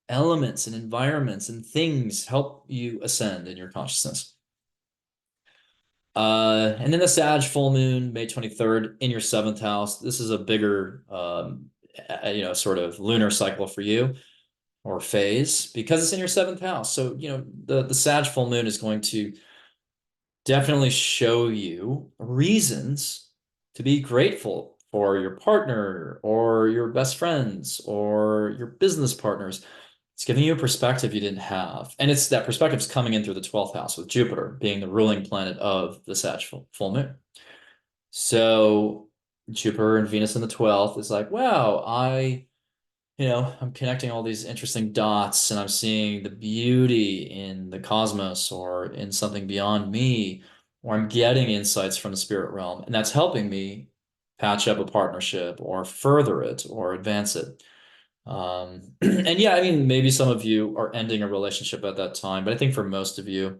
S1: elements and environments and things help you ascend in your consciousness? And then the Sag full moon, May 23rd, in your seventh house. This is a bigger, sort of lunar cycle for you or phase because it's in your seventh house. So, the Sag full moon is going to definitely show you reasons to be grateful for your partner or your best friends or your business partners. It's giving you a perspective you didn't have. And it's that perspective's coming in through the 12th house with Jupiter being the ruling planet of the Sag full moon. So Jupiter and Venus in the 12th is like, wow, I'm connecting all these interesting dots and I'm seeing the beauty in the cosmos or in something beyond me, or I'm getting insights from the spirit realm, and that's helping me patch up a partnership or further it or advance it. And yeah, I mean, maybe some of you are ending a relationship at that time, but I think for most of you,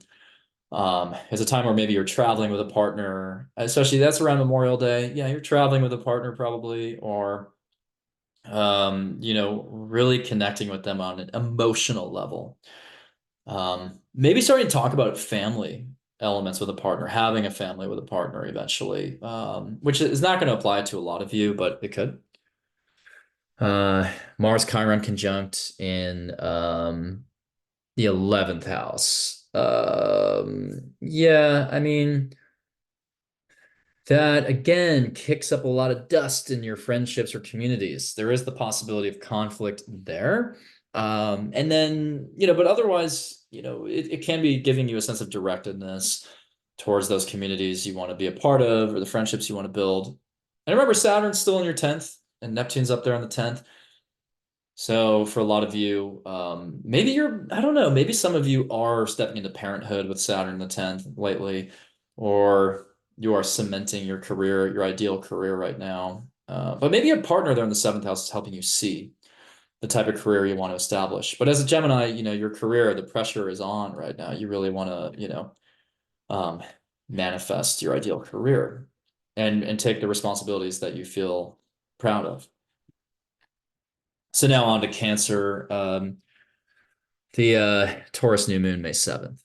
S1: it's a time where maybe you're traveling with a partner, especially that's around Memorial Day. Yeah, you're traveling with a partner probably, or really connecting with them on an emotional level. Maybe starting to talk about family elements with a partner, having a family with a partner eventually, which is not going to apply to a lot of you, but it could. Mars Chiron conjunct in the 11th house. Yeah, I mean, that again kicks up a lot of dust in your friendships or communities. There is the possibility of conflict there. And then, but otherwise, it can be giving you a sense of directedness towards those communities you want to be a part of or the friendships you want to build. And remember, Saturn's still in your 10th and Neptune's up there on the 10th. So for a lot of you, maybe I don't know, maybe some of you are stepping into parenthood with Saturn in the 10th lately, or you are cementing your career, your ideal career right now. But maybe a partner there in the seventh house is helping you see the type of career you want to establish. But as a Gemini, your career, the pressure is on right now. You really want to, um, manifest your ideal career and take the responsibilities that you feel proud of. So now on to Cancer. The Taurus new moon, May 7th.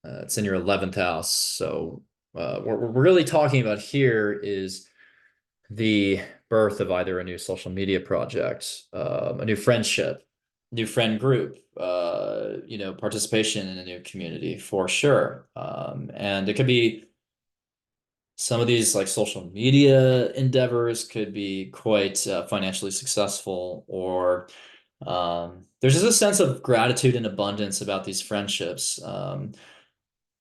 S1: It's in your 11th house. So what we're really talking about here is the birth of either a new social media project, a new friendship, new friend group, participation in a new community for sure. And it could be some of these like social media endeavors could be quite financially successful, or there's just a sense of gratitude and abundance about these friendships.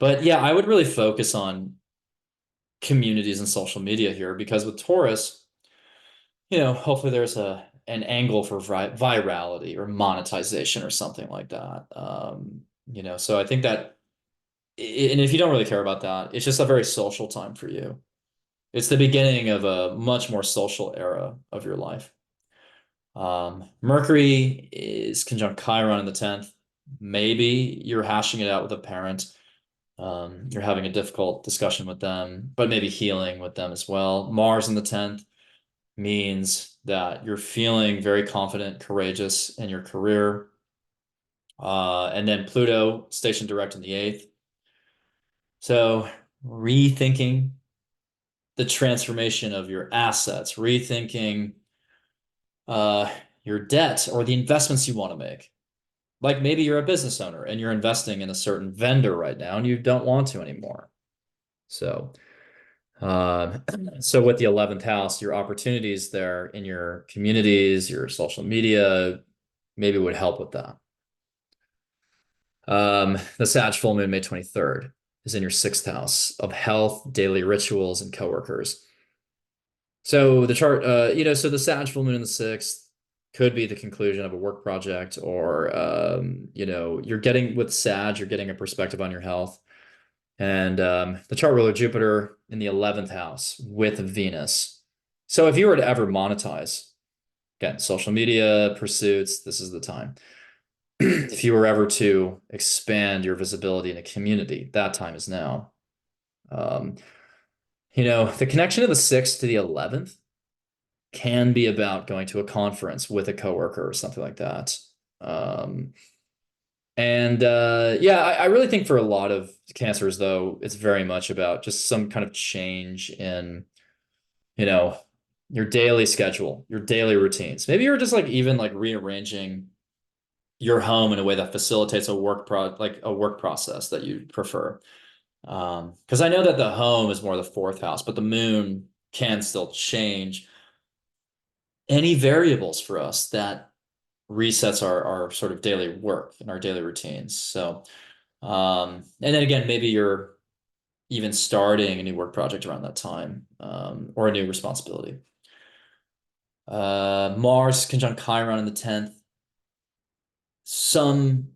S1: But yeah, I would really focus on communities and social media here because with Taurus, hopefully there's an angle for virality or monetization or something like that. So I think that, and if you don't really care about that, it's just a very social time for you. It's the beginning of a much more social era of your life. Mercury is conjunct Chiron in the 10th. Maybe you're hashing it out with a parent. You're having a difficult discussion with them, but maybe healing with them as well. Mars in the 10th means that you're feeling very confident, courageous in your career. And then Pluto stationed direct in the 8th. So rethinking the transformation of your assets, rethinking uh, your debt or the investments you want to make. Like maybe you're a business owner and you're investing in a certain vendor right now and you don't want to anymore. So, um, so with the 11th house, your opportunities there in your communities, your social media, maybe would help with that. The Sag full moon, May 23rd, is in your 6th house of health, daily rituals, and coworkers. So the chart, so the Sag full moon in the sixth could be the conclusion of a work project, or you're getting with Sag, you're getting a perspective on your health. And the chart ruler Jupiter in the 11th house with Venus. So if you were to ever monetize, again, social media pursuits, this is the time. If you were ever to expand your visibility in a community, that time is now. Um, the connection of the 6th to the 11th can be about going to a conference with a coworker or something like that. Um, and yeah, I really think for a lot of cancers, though, it's very much about just some kind of change in, you know, your daily schedule, your daily routines. Maybe you're just like even like rearranging your home in a way that facilitates a work process that you prefer. Because I know that the home is more the fourth house, but the moon can still change any variables for us that resets our sort of daily work and our daily routines. So, and then again, maybe you're even starting a new work project around that time, or a new responsibility. Mars conjunct Chiron in the 10th. Some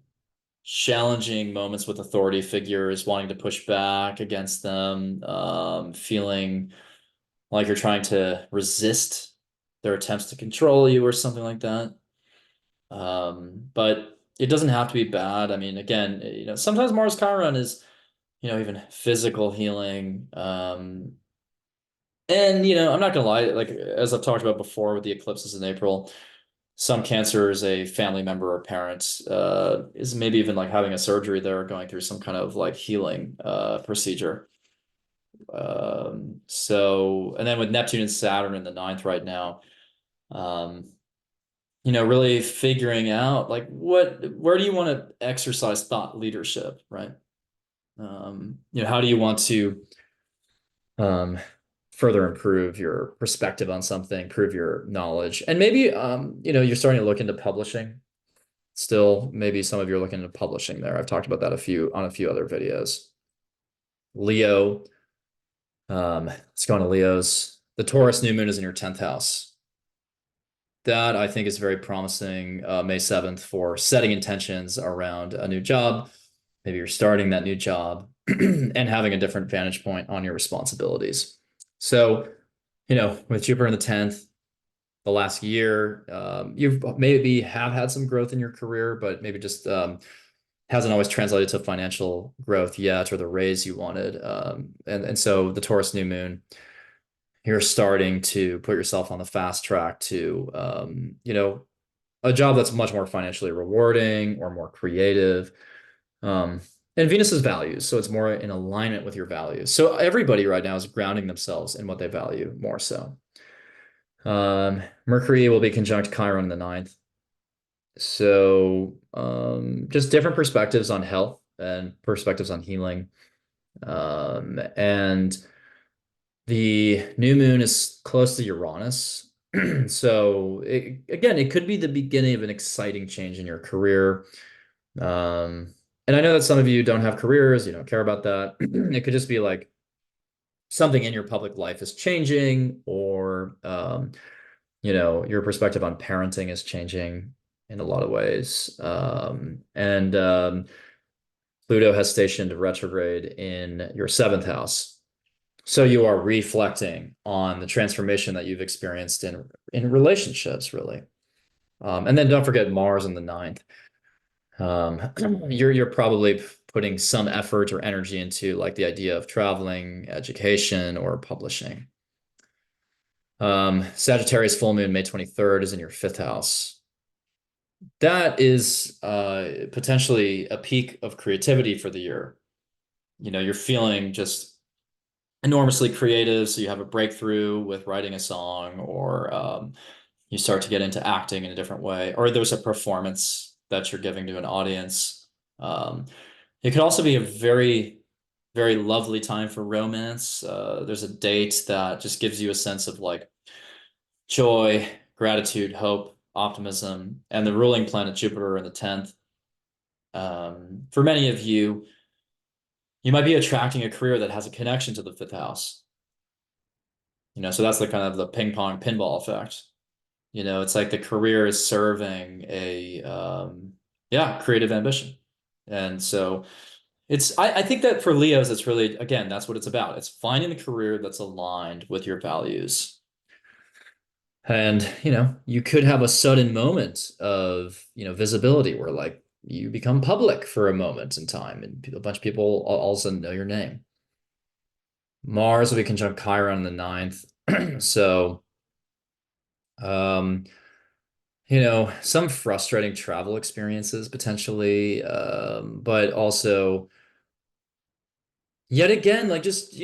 S1: challenging moments with authority figures, wanting to push back against them, feeling like you're trying to resist their attempts to control you or something like that. But it doesn't have to be bad. I mean, again, sometimes Mars Chiron is, even physical healing. And I'm not gonna lie, like as I've talked about before with the eclipses in April, some cancers, a family member or parent, is maybe even like having a surgery there, or going through some kind of like healing procedure. And then with Neptune and Saturn in the ninth right now, um, really figuring out like where do you want to exercise thought leadership, right? How do you want to um, further improve your perspective on something, improve your knowledge, and maybe you're starting to look into publishing. Still, maybe some of you are looking into publishing there. I've talked about that on a few other videos. Leo, let's go on to Leo's. The Taurus new moon is in your 10th house. That I think is very promising, May 7th, for setting intentions around a new job. Maybe you're starting that new job and having a different vantage point on your responsibilities. So, with Jupiter in the 10th, the last year, you've maybe have had some growth in your career, but maybe just hasn't always translated to financial growth yet, or the raise you wanted. And so the Taurus new moon, you're starting to put yourself on the fast track to, a job that's much more financially rewarding or more creative. Um, and Venus's values, so it's more in alignment with your values. So everybody right now is grounding themselves in what they value more so. Mercury will be conjunct Chiron in the ninth. So just different perspectives on health and perspectives on healing. And the new moon is close to Uranus. So again, it could be the beginning of an exciting change in your career. And I know that some of you don't have careers, you don't care about that. It could just be like something in your public life is changing, or your perspective on parenting is changing in a lot of ways. And Pluto has stationed retrograde in your 7th house. So you are reflecting on the transformation that you've experienced in relationships, really. And then don't forget Mars in the ninth. You're probably putting some effort or energy into like the idea of traveling, education, or publishing. Sagittarius full moon May 23rd is in your 5th house. That is potentially a peak of creativity for the year. You're feeling just enormously creative, so you have a breakthrough with writing a song, or you start to get into acting in a different way, or there's a performance that you're giving to an audience. It could also be a very, very lovely time for romance. There's a date that just gives you a sense of like joy, gratitude, hope, optimism, and the ruling planet Jupiter in the 10th. For many of you, you might be attracting a career that has a connection to the 5th house. So that's the kind of the ping pong pinball effect. It's like the career is serving a yeah, creative ambition. And so I think that for Leos, it's really, again, that's what it's about. It's finding the career that's aligned with your values. And, you could have a sudden moment of, visibility where like you become public for a moment in time and a bunch of people all of a sudden know your name. Mars will be conjunct Chiron in the ninth. So, um, some frustrating travel experiences potentially, but also yet again, like just,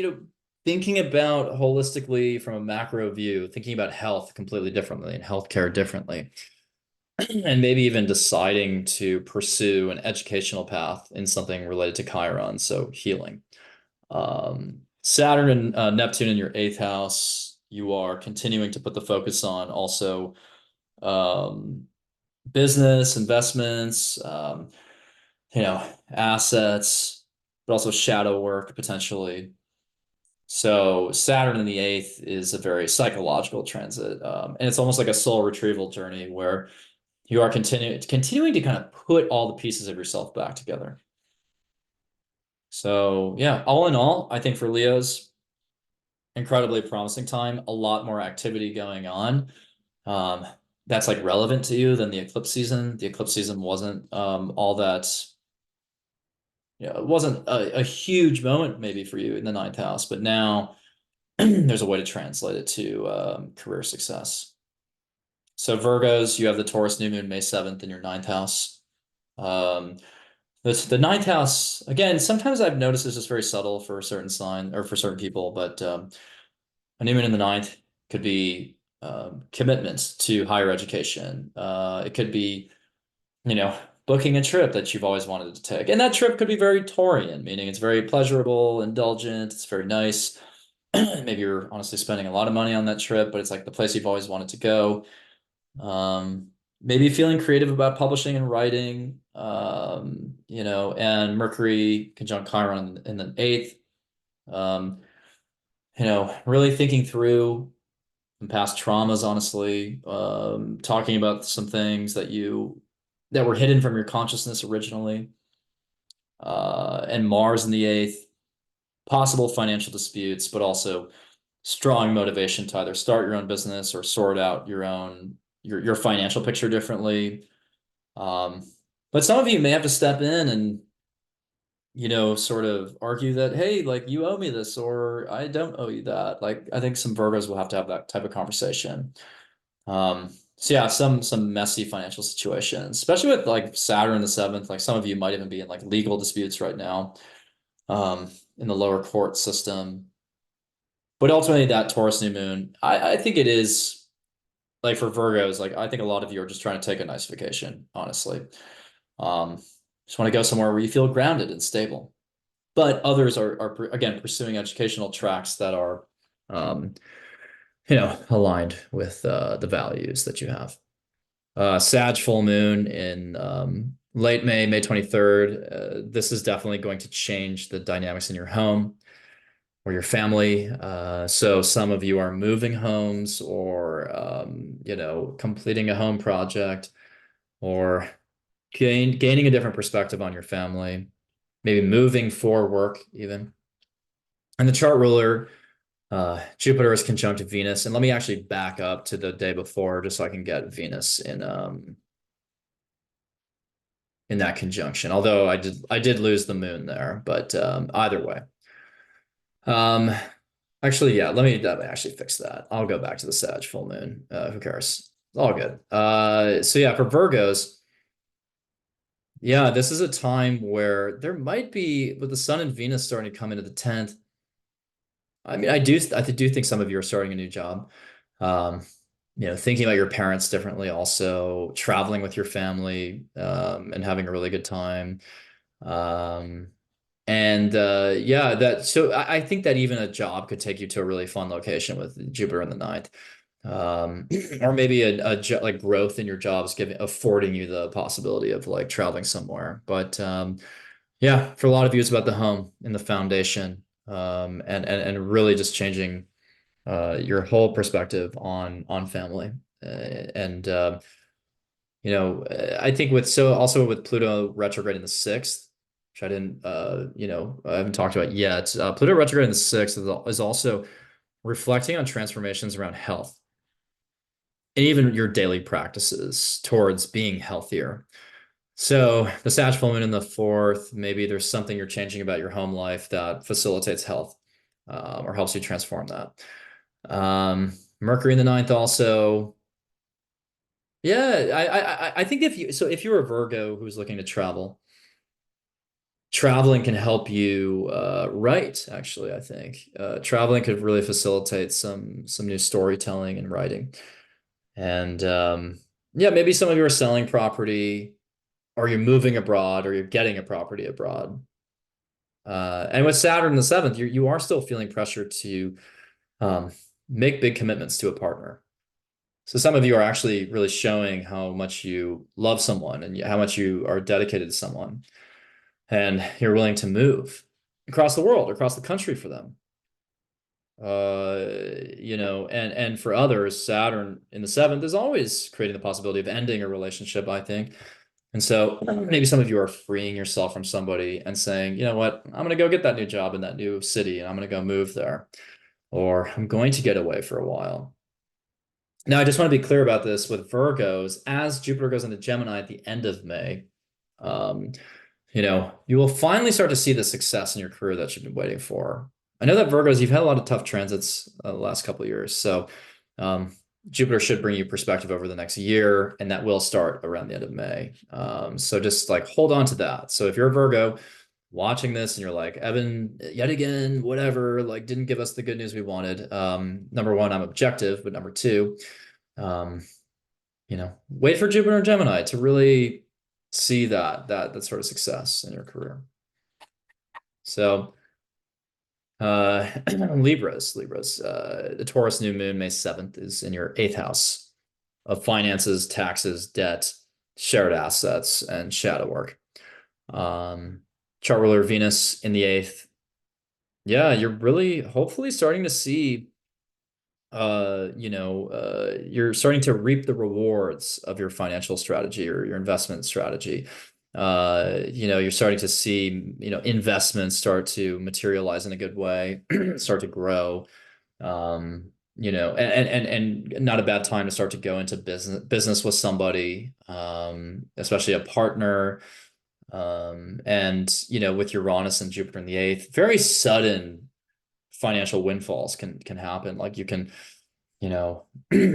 S1: thinking about holistically from a macro view, thinking about health completely differently and healthcare differently, and maybe even deciding to pursue an educational path in something related to Chiron, so healing. Saturn and Neptune in your eighth house, you are continuing to put the focus on also um, business, investments, assets, but also shadow work potentially. So Saturn in the eighth is a very psychological transit, and it's almost like a soul retrieval journey where you are continuing to kind of put all the pieces of yourself back together. So yeah, all in all, I think for Leo's, incredibly promising time, a lot more activity going on. Um, that's like relevant to you than the eclipse season. The eclipse season wasn't all that, it wasn't a huge moment maybe for you in the ninth house, but now there's a way to translate it to career success. So Virgos, you have the Taurus new moon May 7th in your ninth house. Um, the ninth house, again, sometimes I've noticed it's just very subtle for a certain sign or for certain people, but a new moon in the ninth could be commitments to higher education. It could be, you know, booking a trip that you've always wanted to take. And that trip could be very Taurian, meaning it's very pleasurable, indulgent, it's very nice. Maybe you're honestly spending a lot of money on that trip, but it's like the place you've always wanted to go. Um, Maybe feeling creative about publishing and writing, and Mercury conjunct Chiron in the eighth. Um, really thinking through some past traumas, honestly, talking about some things that were hidden from your consciousness originally. And Mars in the eighth, possible financial disputes, but also strong motivation to either start your own business or sort out your financial picture differently. Um, but some of you may have to step in and, sort of argue that, hey, like you owe me this or I don't owe you that. Like I think some Virgos will have that type of conversation. So yeah, some messy financial situations, especially with like Saturn the seventh. Like some of you might even be in like legal disputes right now, in the lower court system. But ultimately, that Taurus new moon, I think it is like for Virgos, like I think a lot of you are just trying to take a nice vacation, honestly. Um, just want to go somewhere where you feel grounded and stable. But others are again pursuing educational tracks that are, um, aligned with the values that you have. Sag full moon in late May, May 23rd. This is definitely going to change the dynamics in your home or your family. So some of you are moving homes or, completing a home project or gaining a different perspective on your family, maybe moving for work even. And the chart ruler, Jupiter is conjunct Venus. And let me actually back up to the day before just so I can get Venus in that conjunction. Although I did lose the moon there, but either way. Um, Actually, yeah, let me actually fix that. I'll go back to the Sag full moon. Who cares? All good. So yeah, for Virgos, yeah, this is a time where there might be with the Sun and Venus starting to come into the 10th. I mean, I do think some of you are starting a new job. Um, thinking about your parents differently, also traveling with your family, and having a really good time. Um, And yeah, I think that even a job could take you to a really fun location with Jupiter in the ninth. Or maybe like growth in your jobs affording you the possibility of like traveling somewhere. But yeah, for a lot of you, it's about the home and the foundation, and really just changing. your whole perspective on family. And I think also with Pluto retrograde in the sixth, which I didn't I haven't talked about yet. Pluto retrograde in the sixth is also reflecting on transformations around health and even your daily practices towards being healthier. So the Sag full moon in the fourth, maybe there's something you're changing about your home life that facilitates health, or helps you transform that. Mercury in the ninth also. Yeah, I think if you're a Virgo who's looking to travel, traveling can help you write, actually, I think. Traveling could really facilitate some new storytelling and writing. And yeah, maybe some of you are selling property, or you're moving abroad, or you're getting a property abroad. And with Saturn in the seventh, you are still feeling pressure to um, make big commitments to a partner. So some of you are actually really showing how much you love someone and how much you are dedicated to someone, and you're willing to move across the world, across the country for them. And for others, Saturn in the seventh is always creating the possibility of ending a relationship, I think. And so maybe some of you are freeing yourself from somebody and saying, you know what, I'm going to go get that new job in that new city and I'm going to go move there, or I'm going to get away for a while. Now, I just want to be clear about this with Virgos. As Jupiter goes into Gemini at the end of May, um, you will finally start to see the success in your career that you've been waiting for. I know that Virgos, you've had a lot of tough transits the last couple of years. So um, Jupiter should bring you perspective over the next year, and that will start around the end of May. So just like hold on to that. So if you're a Virgo watching this and you're like, Evan, yet again, whatever, like didn't give us the good news we wanted. Number one, I'm objective, but number two, um, wait for Jupiter and Gemini to really see that sort of success in your career. So Libras, the Taurus new moon, May 7th, is in your eighth house of finances, taxes, debt, shared assets, and shadow work. Chart ruler Venus in the eighth. Yeah, you're really hopefully starting to see you're starting to reap the rewards of your financial strategy or your investment strategy. You're starting to see, investments start to materialize in a good way, start to grow. And not a bad time to start to go into business with somebody, especially a partner. And with Uranus and Jupiter in the eighth, very sudden financial windfalls can happen. Like you can,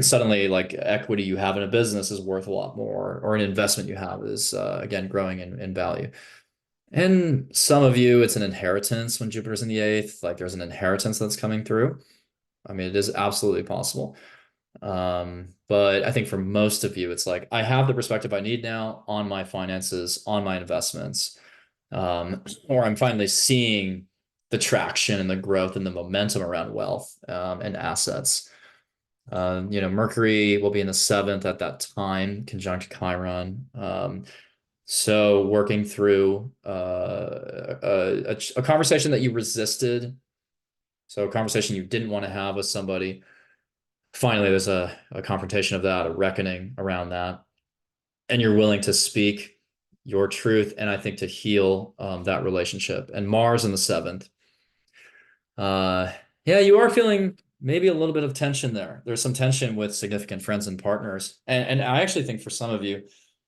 S1: suddenly like equity you have in a business is worth a lot more, or an investment you have is again growing in value. And some of you, it's an inheritance when Jupiter's in the eighth, like there's an inheritance that's coming through. I mean, it is absolutely possible. But I think for most of you, it's like I have the perspective I need now on my finances, on my investments, or I'm finally seeing the traction and the growth and the momentum around wealth and assets. Mercury will be in the seventh at that time, conjunct Chiron. So working through a conversation that you resisted, so a conversation you didn't want to have with somebody. Finally, there's a confrontation of that, a reckoning around that, and you're willing to speak your truth, and I think to heal that relationship. And Mars in the seventh. Uh, yeah, you are feeling maybe a little bit of tension there. There's some tension with significant friends and partners. And I actually think for some of you,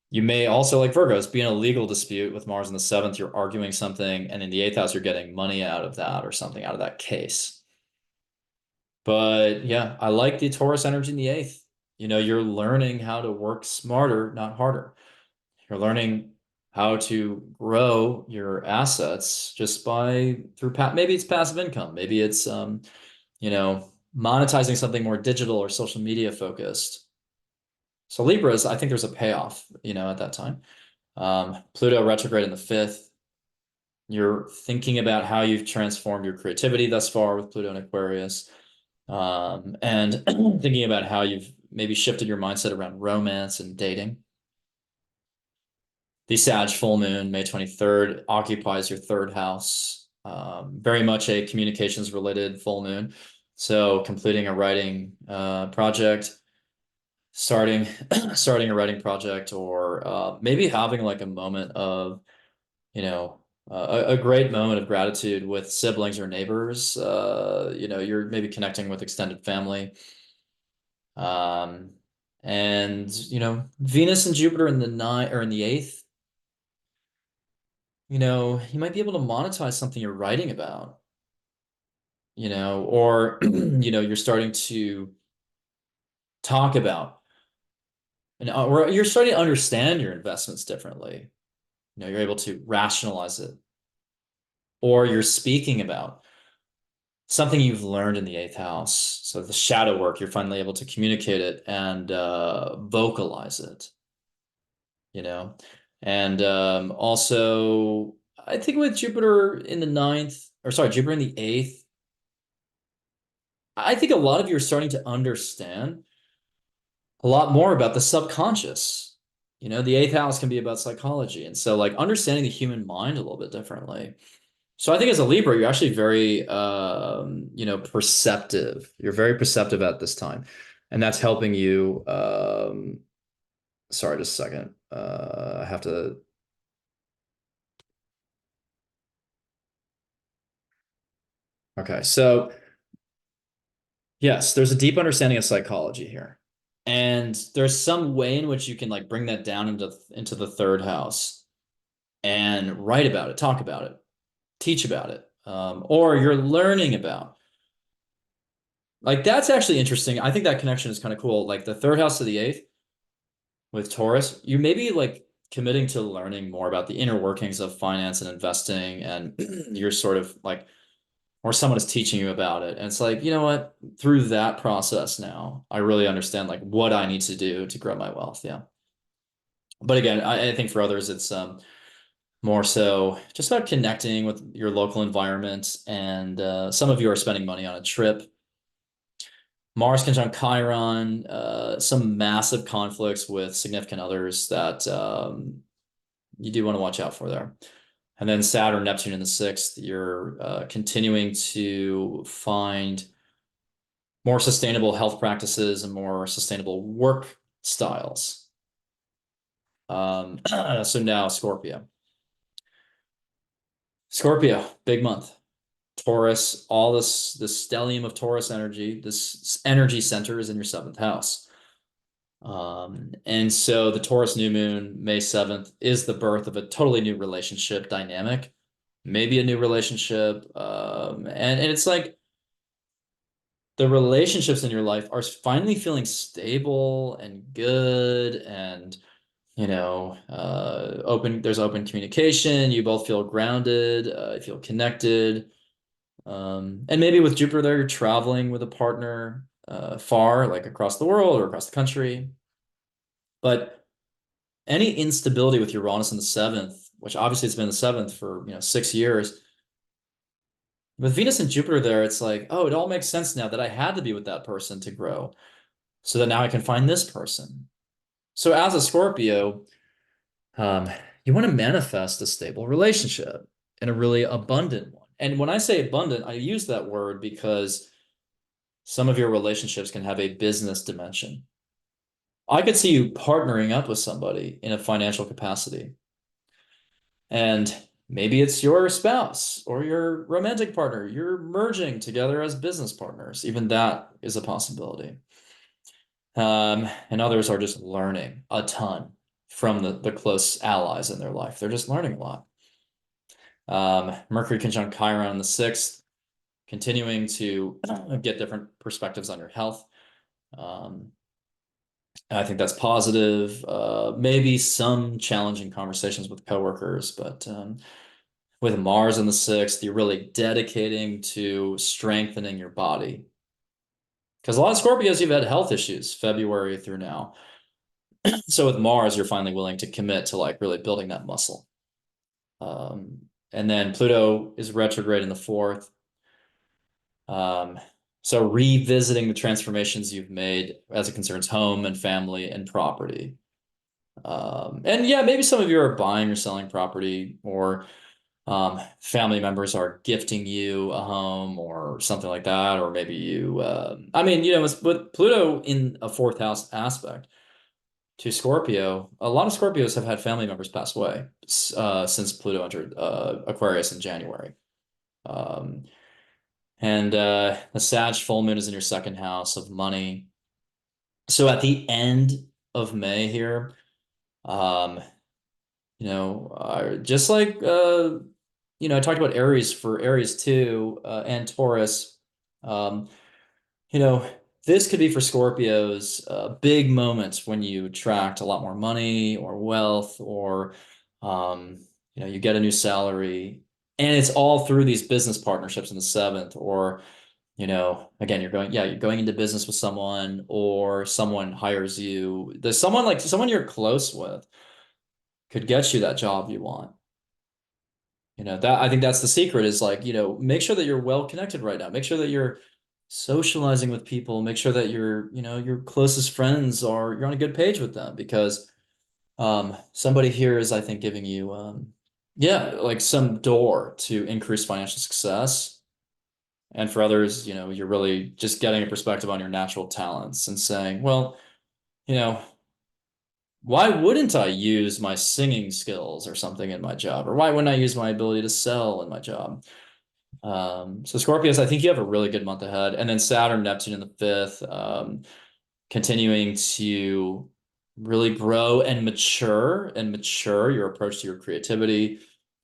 S1: you may also, like Virgos, be in a legal dispute with Mars in the seventh. You're arguing something, and in the eighth house, you're getting money out of that or something out of that case. But yeah, I like the Taurus energy in the eighth. You're learning how to work smarter, not harder. You're learning how to grow your assets just through maybe it's passive income, maybe it's monetizing something more digital or social media focused. So Libras, I think there's a payoff, at that time. Pluto retrograde in the fifth. You're thinking about how you've transformed your creativity thus far with Pluto and Aquarius, and thinking about how you've maybe shifted your mindset around romance and dating. The Sag full moon, May 23rd, occupies your third house. Very much a communications related full moon. So completing a writing project, starting starting a writing project, or maybe having like a moment of, a great moment of gratitude with siblings or neighbors. You're maybe connecting with extended family. Um, and Venus and Jupiter in the ninth or in the eighth, you might be able to monetize something you're writing about, or you're starting to talk about, or you're starting to understand your investments differently. You're able to rationalize it, or you're speaking about something you've learned in the eighth house. So the shadow work, you're finally able to communicate it and vocalize it, you know? And also, I think with Jupiter in the ninth, or sorry, Jupiter in the eighth, I think a lot of you are starting to understand a lot more about the subconscious. The eighth house can be about psychology. And so, like, understanding the human mind a little bit differently. So I think as a Libra, you're actually very, perceptive. You're very perceptive at this time. And that's helping you. Sorry, just a second. I have to. Okay. So, yes, there's a deep understanding of psychology here. And there's some way in which you can like bring that down into the third house and write about it, talk about it, teach about it, or you're learning about. Like that's actually interesting. I think that connection is kind of cool. Like the third house to the eighth with Taurus, you may be like committing to learning more about the inner workings of finance and investing, and you're sort of like, or someone is teaching you about it. And it's like, you know what? Through that process now, I really understand like what I need to do to grow my wealth. Yeah. But again, I think for others, it's more so just about connecting with your local environment. And some of you are spending money on a trip. Mars conjunct Chiron, some massive conflicts with significant others that you do want to watch out for there. And then Saturn, Neptune in the sixth, you're continuing to find more sustainable health practices and more sustainable work styles. So now Scorpio. Scorpio, big month. Taurus, all this stellium of Taurus energy, this energy center is in your seventh house. And so the Taurus new moon, May 7th, is the birth of a totally new relationship dynamic, maybe a new relationship. And it's like the relationships in your life are finally feeling stable and good and there's open communication. You both feel grounded, you feel connected. And maybe with Jupiter there, you're traveling with a partner far, like across the world or across the country. But any instability with Uranus in the seventh, which obviously it's been the seventh for 6 years, with Venus and Jupiter there, it's like, oh, it all makes sense now that I had to be with that person to grow, so that now I can find this person. So as a Scorpio, um, you want to manifest a stable relationship and a really abundant one. And when I say abundant, I use that word because some of your relationships can have a business dimension. I could see you partnering up with somebody in a financial capacity. And maybe it's your spouse or your romantic partner. You're merging together as business partners. Even that is a possibility. And others are just learning a ton from the close allies in their life. They're just learning a lot. Mercury conjunct Chiron in the sixth, continuing to get different perspectives on your health. I think that's positive. Maybe some challenging conversations with coworkers, but with Mars in the sixth, you're really dedicating to strengthening your body. Because a lot of Scorpios, you've had health issues February through now. So with Mars, you're finally willing to commit to like really building that muscle. And then Pluto is retrograde in the fourth. So revisiting the transformations you've made as it concerns home and family and property. And yeah, maybe some of you are buying or selling property, or Family members are gifting you a home or something like that, or maybe you, I mean, with Pluto in a fourth house aspect to Scorpio, a lot of Scorpios have had family members pass away since Pluto entered Aquarius in January. Um, and the Sag full moon is in your second house of money. So at the end of May here, um, just like I talked about Aries for Aries too, and Taurus. Um, you know, this could be for Scorpios, big moments when you attract a lot more money or wealth, or um, you get a new salary, and it's all through these business partnerships in the seventh, or again, you're going into business with someone, or someone hires you. There's someone you're close with could get you that job you want. That I think that's the secret is like, make sure that you're well connected right now. Make sure that you're socializing with people. Make sure that your closest friends you're on a good page with them because somebody here is, I think, giving you yeah, like some door to increase financial success. And for others, you're really just getting a perspective on your natural talents and saying, well, you know, why wouldn't I use my singing skills or something in my job? Or why wouldn't I use my ability to sell in my job? So Scorpios, I think you have a really good month ahead. And then Saturn, Neptune in the fifth, continuing to really grow and mature your approach to your creativity.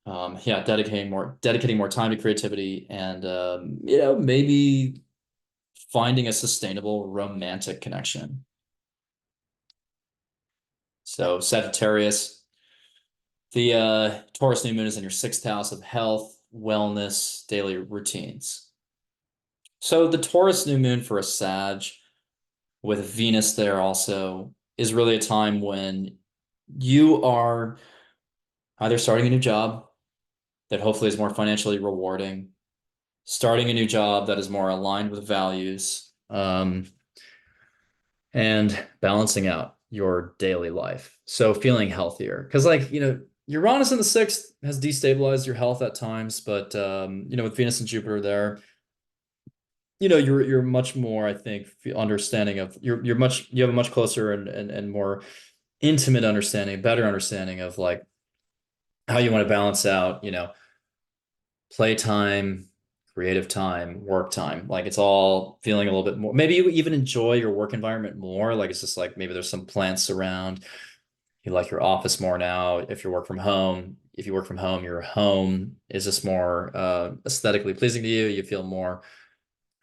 S1: Yeah, dedicating more time to creativity and maybe finding a sustainable romantic connection. So Sagittarius, the Taurus new moon is in your sixth house of health, wellness, daily routines. So the Taurus new moon for a Sag with Venus there also is really a time when you are either starting a new job that hopefully is more financially rewarding, starting a new job that is more aligned with values, and balancing out your daily life. So feeling healthier. Because Uranus in the sixth has destabilized your health at times, but with Venus and Jupiter there, you're much more, I think, understanding of you have a much closer and more intimate understanding, better understanding of like how you want to balance out, playtime, creative time, work time. Like it's all feeling a little bit more. Maybe you even enjoy your work environment more. Like it's just like maybe there's some plants around. You like your office more now. If you work from home, your home is just more aesthetically pleasing to you. You feel more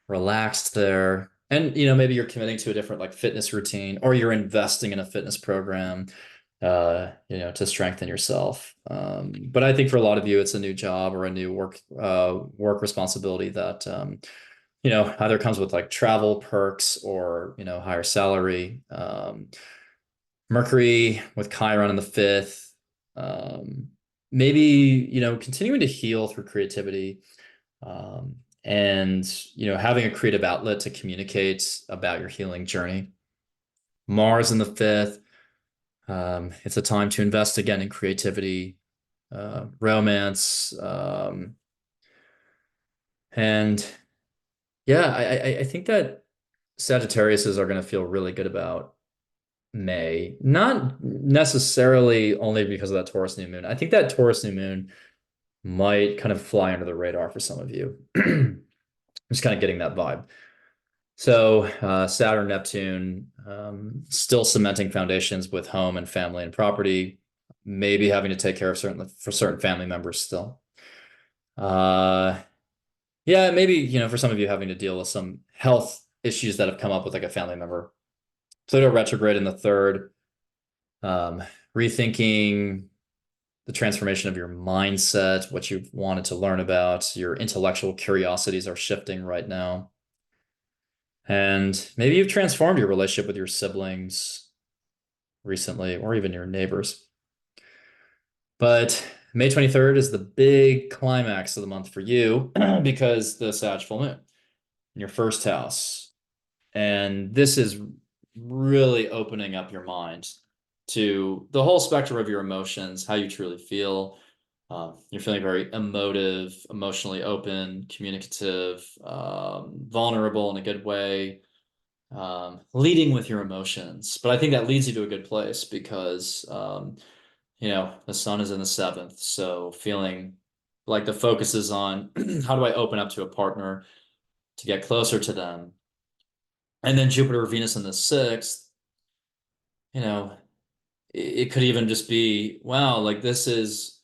S1: relaxed there. And maybe you're committing to a different like fitness routine or you're investing in a fitness program to strengthen yourself. But I think for a lot of you it's a new job or a new work responsibility that either comes with like travel perks or higher salary. Mercury with Chiron in the fifth. Maybe continuing to heal through creativity um, and having a creative outlet to communicate about your healing journey. Mars in the fifth. It's a time to invest again in creativity, romance, and yeah, I think that Sagittariuses are going to feel really good about May. Not necessarily only because of that Taurus new moon. I think that Taurus new moon might kind of fly under the radar for some of you. Just kind of getting that vibe. So Saturn, Neptune, still cementing foundations with home and family and property, maybe having to take care of certain family members still. Uh, yeah, maybe, for some of you having to deal with some health issues that have come up with like a family member. Pluto retrograde in the third, um, rethinking the transformation of your mindset, what you've wanted to learn about, your intellectual curiosities are shifting right now. And maybe you've transformed your relationship with your siblings recently, or even your neighbors. But May 23rd is the big climax of the month for you because the Sag full moon in your first house. And this is really opening up your mind to the whole spectrum of your emotions, how you truly feel. You're feeling very emotive, emotionally open, communicative, vulnerable in a good way, leading with your emotions. But I think that leads you to a good place because, the sun is in the seventh. So feeling like the focus is on how do I open up to a partner to get closer to them? And then Jupiter, Venus in the sixth, you know, it could even just be, wow, like this is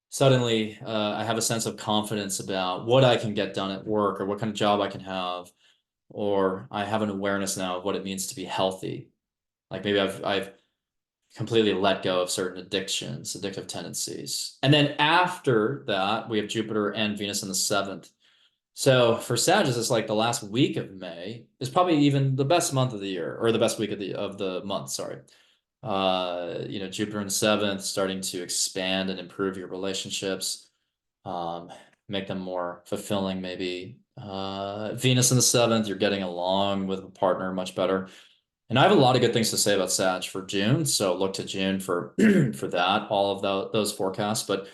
S1: suddenly I have a sense of confidence about what I can get done at work or what kind of job I can have, or I have an awareness now of what it means to be healthy. Like maybe I've completely let go of certain addictions, addictive tendencies. And then after that, we have Jupiter and Venus in the seventh. So for Sagittarius, it's like the last week of May is probably even the best month of the year, or the best week of the month, sorry. Jupiter in the seventh, starting to expand and improve your relationships, um, make them more fulfilling, maybe. Venus in the seventh, you're getting along with a partner much better. And I have a lot of good things to say about Sag for June, so look to June for for that, all of those forecasts. But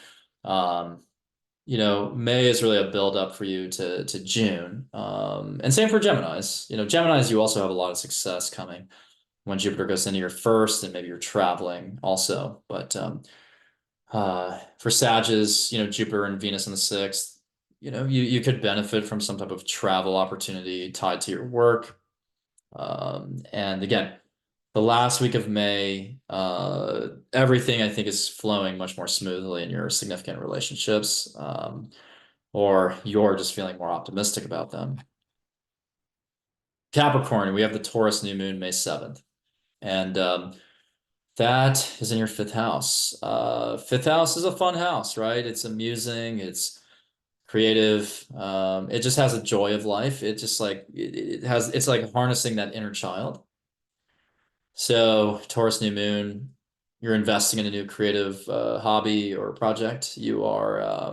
S1: May is really a build up for you to June. And same for Geminis. Geminis, you also have a lot of success coming when Jupiter goes into your first, and maybe you're traveling also. But for Sages, Jupiter and Venus in the sixth, you could benefit from some type of travel opportunity tied to your work. And again, the last week of May, everything I think is flowing much more smoothly in your significant relationships, or you're just feeling more optimistic about them. Capricorn, we have the Taurus new moon May 7th. And that is in your fifth house. Fifth house is a fun house, right? It's amusing, it's creative. It just has a joy of life. It just like it's like harnessing that inner child. So Taurus new moon, you're investing in a new creative hobby or project. You are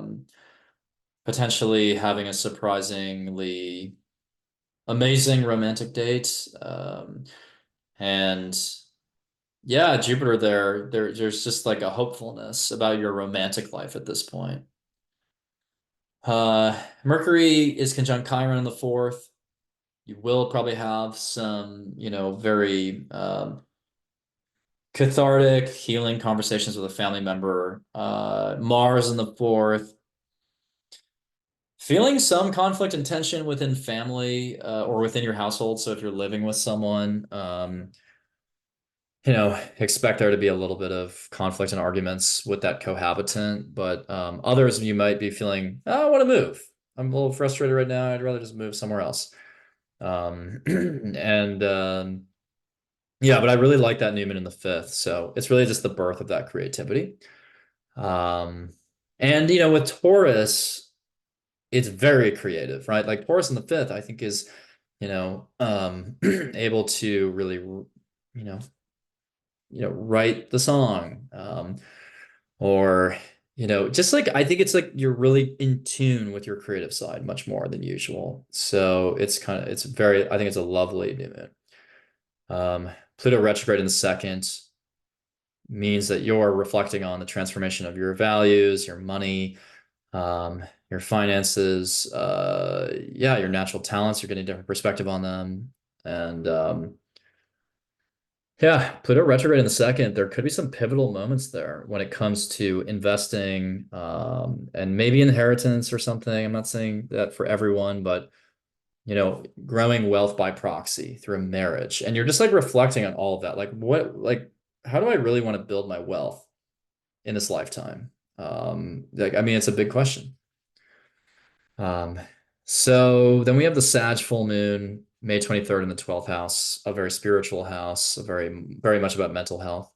S1: potentially having a surprisingly amazing romantic date. And yeah, Jupiter there's just like a hopefulness about your romantic life at this point. Mercury is conjunct Chiron in the fourth. You will probably have some, very cathartic, healing conversations with a family member. Mars in the fourth. Feeling some conflict and tension within family or within your household. So if you're living with someone, expect there to be a little bit of conflict and arguments with that cohabitant. But others, you might be feeling, oh, I want to move. I'm a little frustrated right now. I'd rather just move somewhere else. And yeah, but I really like that Newman in the fifth. So it's really just the birth of that creativity. And with Taurus, it's very creative, right? Like Taurus in the fifth, I think is, able to really, write the song, or, just like, I think it's like you're really in tune with your creative side much more than usual. So it's very, I think it's a lovely new moon. Pluto retrograde in the second means that you're reflecting on the transformation of your values, your money, your finances, yeah, your natural talents. You're getting a different perspective on them. And yeah, Pluto retrograde in the second, there could be some pivotal moments there when it comes to investing, and maybe inheritance or something. I'm not saying that for everyone, but growing wealth by proxy through a marriage. And you're just like reflecting on all of that. How do I really want to build my wealth in this lifetime? I mean, it's a big question. Um, so then we have the Sag full moon, May 23rd in the 12th house, a very spiritual house, a very, very much about mental health.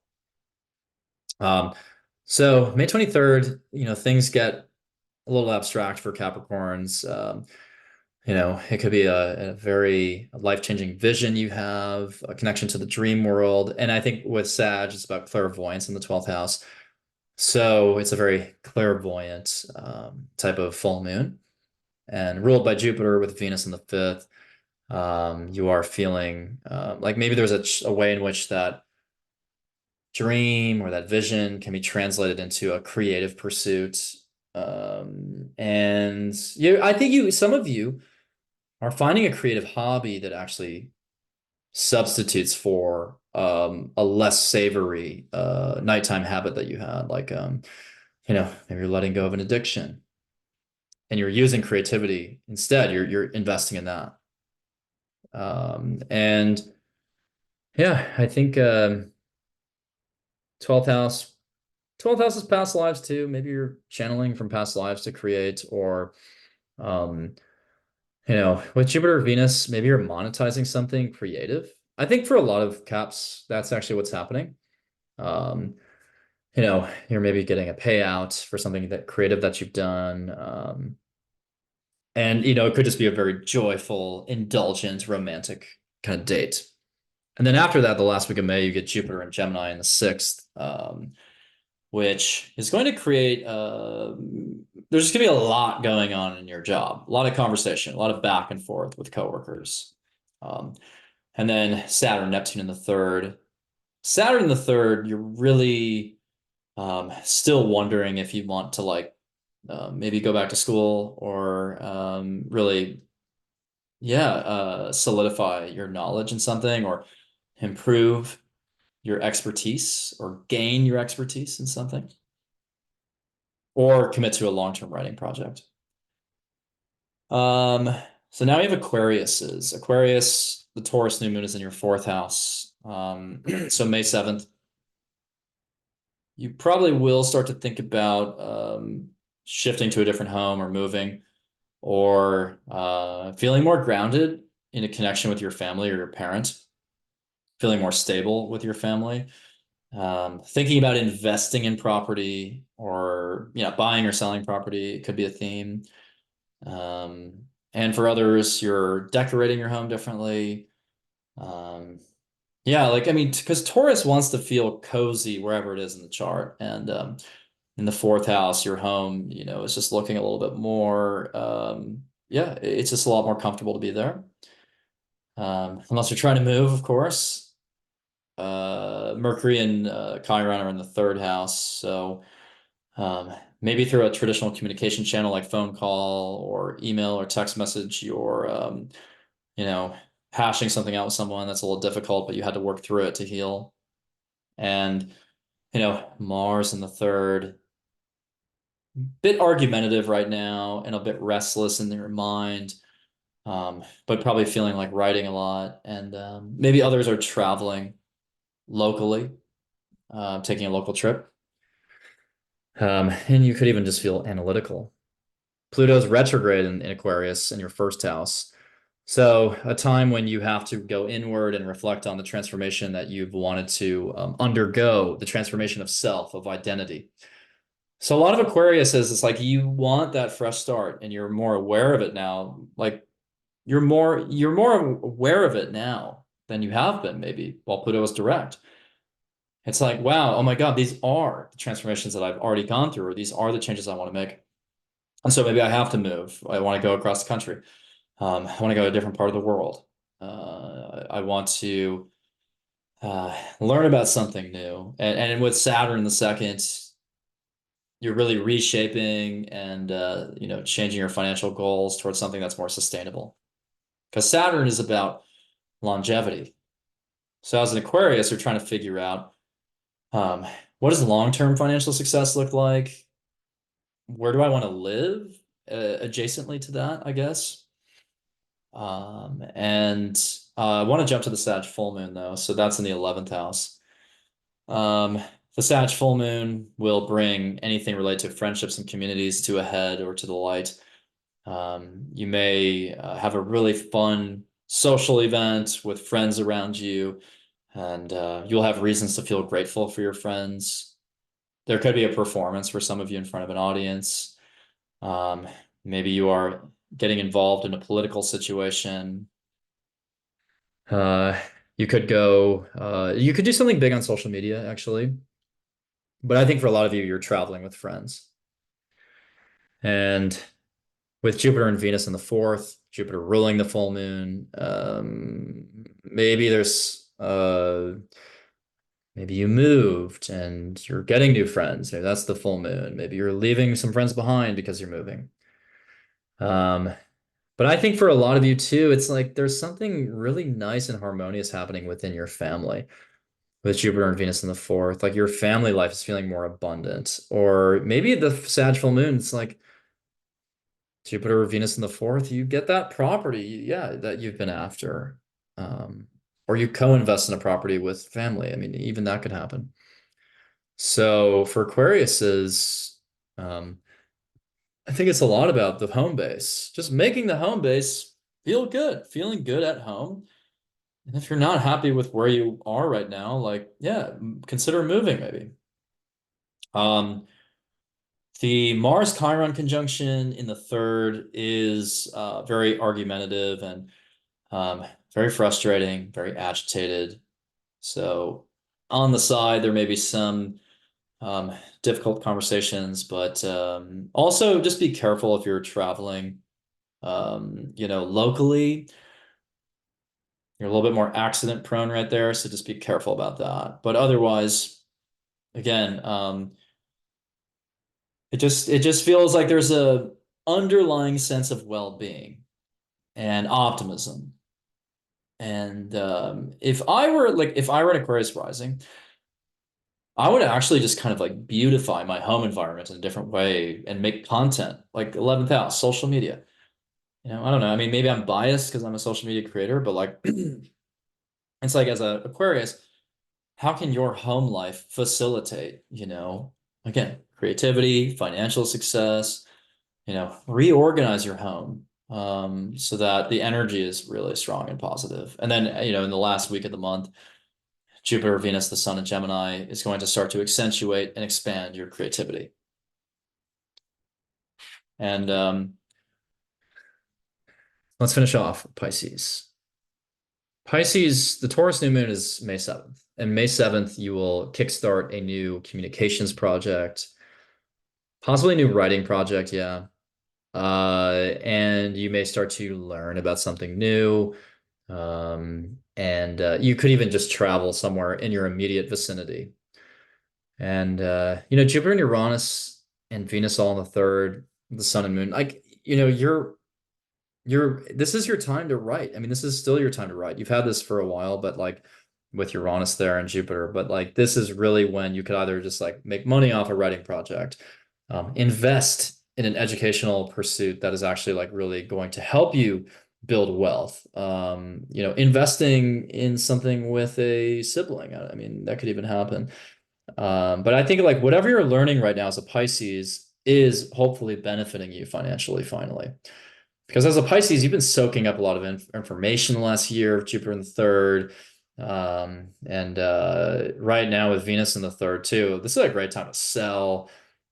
S1: So May 23rd, things get a little abstract for Capricorns. It could be a very life-changing vision you have, a connection to the dream world. And I think with Sag, it's about clairvoyance in the 12th house. So it's a very clairvoyant type of full moon, and ruled by Jupiter with Venus in the fifth. You are feeling like maybe there's a way in which that dream or that vision can be translated into a creative pursuit. And I think some of you are finding a creative hobby that actually substitutes for a less savory nighttime habit that you had. Like, maybe you're letting go of an addiction and you're using creativity instead. You're investing in that. And yeah, I think 12th house, 12th house is past lives too. Maybe you're channeling from past lives to create, or um, with Jupiter Venus, maybe you're monetizing something creative. I think for a lot of caps, that's actually what's happening. Um, you're maybe getting a payout for something that creative that you've done. And it could just be a very joyful, indulgent, romantic kind of date. And then after that, the last week of May, you get Jupiter and Gemini in the sixth, which is going to create, there's just going to be a lot going on in your job, a lot of conversation, a lot of back and forth with coworkers. And then Saturn, Neptune in the third. Saturn in the third, you're really still wondering if you want to maybe go back to school or really, yeah, solidify your knowledge in something or improve your expertise or gain your expertise in something or commit to a long-term writing project. So now we have Aquariuses. Aquarius, the Taurus new moon is in your fourth house. So May 7th, you probably will start to think about shifting to a different home or moving or feeling more grounded in a connection with your family or your parent, feeling more stable with your family, thinking about investing in property or buying or selling property could be a theme. And for others, you're decorating your home differently. Yeah, because Taurus wants to feel cozy wherever it is in the chart. And in the fourth house, your home, is just looking a little bit more, yeah, it's just a lot more comfortable to be there. Unless you're trying to move, of course. Mercury and Chiron are in the third house. So maybe through a traditional communication channel like phone call or email or text message, you're, hashing something out with someone that's a little difficult, but you had to work through it to heal. And, Mars in the third, bit argumentative right now and a bit restless in your mind, but probably feeling like writing a lot. And maybe others are traveling locally, taking a local trip. And you could even just feel analytical. Pluto's retrograde in Aquarius in your first house. So a time when you have to go inward and reflect on the transformation that you've wanted to undergo, the transformation of self, of identity. So a lot of Aquarius is it's like you want that fresh start and you're more aware of it now. Like you're more aware of it now than you have been maybe while Pluto was direct. It's like, wow, oh my God, these are the transformations that I've already gone through, or these are the changes I want to make. And so maybe I have to move. I want to go across the country. I want to go to a different part of the world. I want to learn about something new. And with Saturn in the second, you're really reshaping and changing your financial goals towards something that's more sustainable. Because Saturn is about longevity. So as an Aquarius, you're trying to figure out what does long-term financial success look like? Where do I want to live adjacently to that, I guess? And I want to jump to the Sag full moon though, so that's in the 11th house. Um, the Sag full moon will bring anything related to friendships and communities to a head or to the light. You may have a really fun social event with friends around you, and you'll have reasons to feel grateful for your friends. There could be a performance for some of you in front of an audience. Um, Maybe you are getting involved in a political situation. Uh, you could do something big on social media, actually. But I think for a lot of you, you're traveling with friends. And with Jupiter and Venus in the fourth, Jupiter ruling the full moon, maybe there's Maybe you moved and you're getting new friends. Maybe that's the full moon. Maybe you're leaving some friends behind because you're moving. Um, but I think for a lot of you too, it's like there's something really nice and harmonious happening within your family with Jupiter and Venus in the fourth. Like your family life is feeling more abundant. Or maybe the Sag full moon, it's like Jupiter or Venus in the fourth, you get that property, yeah, that you've been after. Um, or you co-invest in a property with family. I mean, even that could happen. So for Aquariuses, um, I think it's a lot about the home base, just making the home base feel good, feeling good at home. And if you're not happy with where you are right now, like, yeah, consider moving maybe. Um, the Mars Chiron conjunction in the third is very argumentative and very frustrating, very agitated. So on the side, there may be some um, difficult conversations, but also just be careful if you're traveling, locally. You're a little bit more accident prone right there, so just be careful about that. But otherwise, again, it just feels like there's a underlying sense of well-being and optimism. And if I were an Aquarius rising, I would actually just kind of like beautify my home environment in a different way and make content like 11th house, social media. I don't know. I mean, maybe I'm biased because I'm a social media creator, but like it's like as a Aquarius, how can your home life facilitate, again, creativity, financial success, reorganize your home so that the energy is really strong and positive. And then, in the last week of the month, Jupiter, Venus, the Sun, and Gemini is going to start to accentuate and expand your creativity. And let's finish off with Pisces. Pisces, the Taurus new moon is May 7th. And May 7th, you will kickstart a new communications project, possibly a new writing project, yeah. And you may start to learn about something new. And you could even just travel somewhere in your immediate vicinity. And Jupiter and Uranus and Venus all in the third, the sun and moon, like, this is your time to write. I mean, this is still your time to write. You've had this for a while, but like with Uranus there and Jupiter, but like this is really when you could either just like make money off a writing project, invest in an educational pursuit that is actually like really going to help you build wealth. Investing in something with a sibling. I mean, that could even happen. But I think like whatever you're learning right now as a Pisces is hopefully benefiting you financially finally. Because as a Pisces, you've been soaking up a lot of information the last year, Jupiter in the third. And right now with Venus in the third too, this is a great time to sell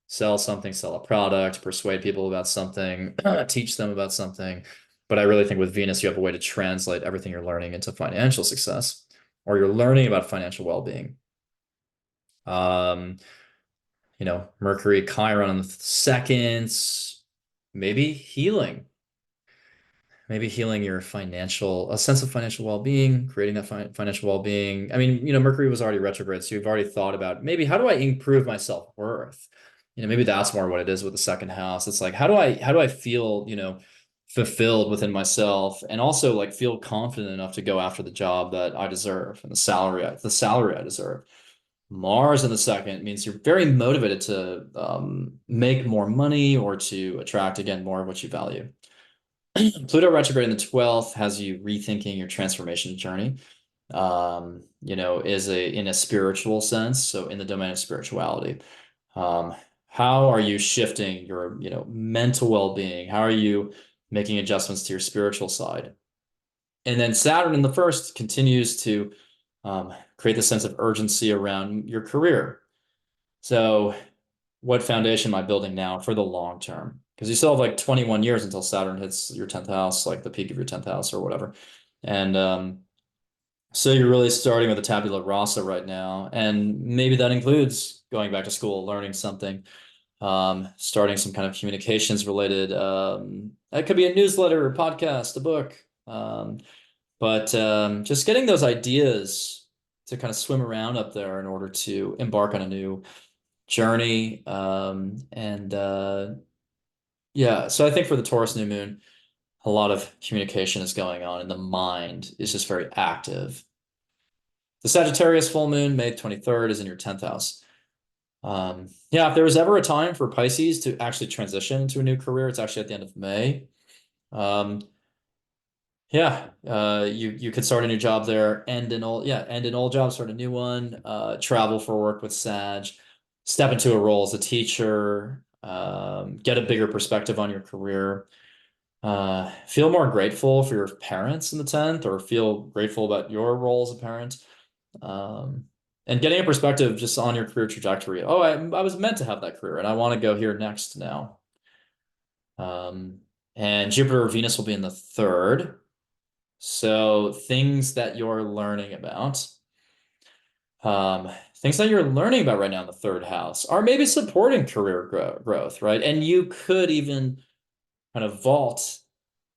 S1: something, sell a product, persuade people about something, teach them about something. But I really think with Venus, you have a way to translate everything you're learning into financial success, or you're learning about financial well-being. Um, Mercury, Chiron in the seconds, maybe healing your a sense of financial well-being, creating that financial well-being. I mean, Mercury was already retrograde, so you've already thought about maybe how do I improve my self-worth? Maybe that's more what it is with the second house. It's like, how do I feel, fulfilled within myself and also like feel confident enough to go after the job that I deserve and the salary I deserve. Mars in the second means you're very motivated to make more money or to attract again more of what you value. Pluto retrograde in the 12th has you rethinking your transformation journey, is in a spiritual sense, so in the domain of spirituality. Um, how are you shifting your, mental well-being? How are you making adjustments to your spiritual side? And then Saturn in the first continues to create the sense of urgency around your career. So what foundation am I building now for the long term? Because you still have like 21 years until Saturn hits your 10th house, like the peak of your 10th house or whatever. And so you're really starting with a tabula rasa right now. And maybe that includes going back to school, learning something, starting some kind of communications related. That could be a newsletter, a podcast, a book. But just getting those ideas to kind of swim around up there in order to embark on a new journey. Yeah, so I think for the Taurus new moon, a lot of communication is going on and the mind is just very active. The Sagittarius full moon, May 23rd, is in your 10th house. Yeah, if there was ever a time for Pisces to actually transition to a new career, it's actually at the end of May. Um, yeah, you could start a new job there, end an old job, start a new one, travel for work with Sag, step into a role as a teacher, get a bigger perspective on your career. Feel more grateful for your parents in the 10th, or feel grateful about your role as a parent. Um, and getting a perspective just on your career trajectory. Oh, I was meant to have that career and I want to go here next now. And Jupiter or Venus will be in the 3rd. So things that you're learning about right now in the 3rd house are maybe supporting career growth, right? And you could even kind of vault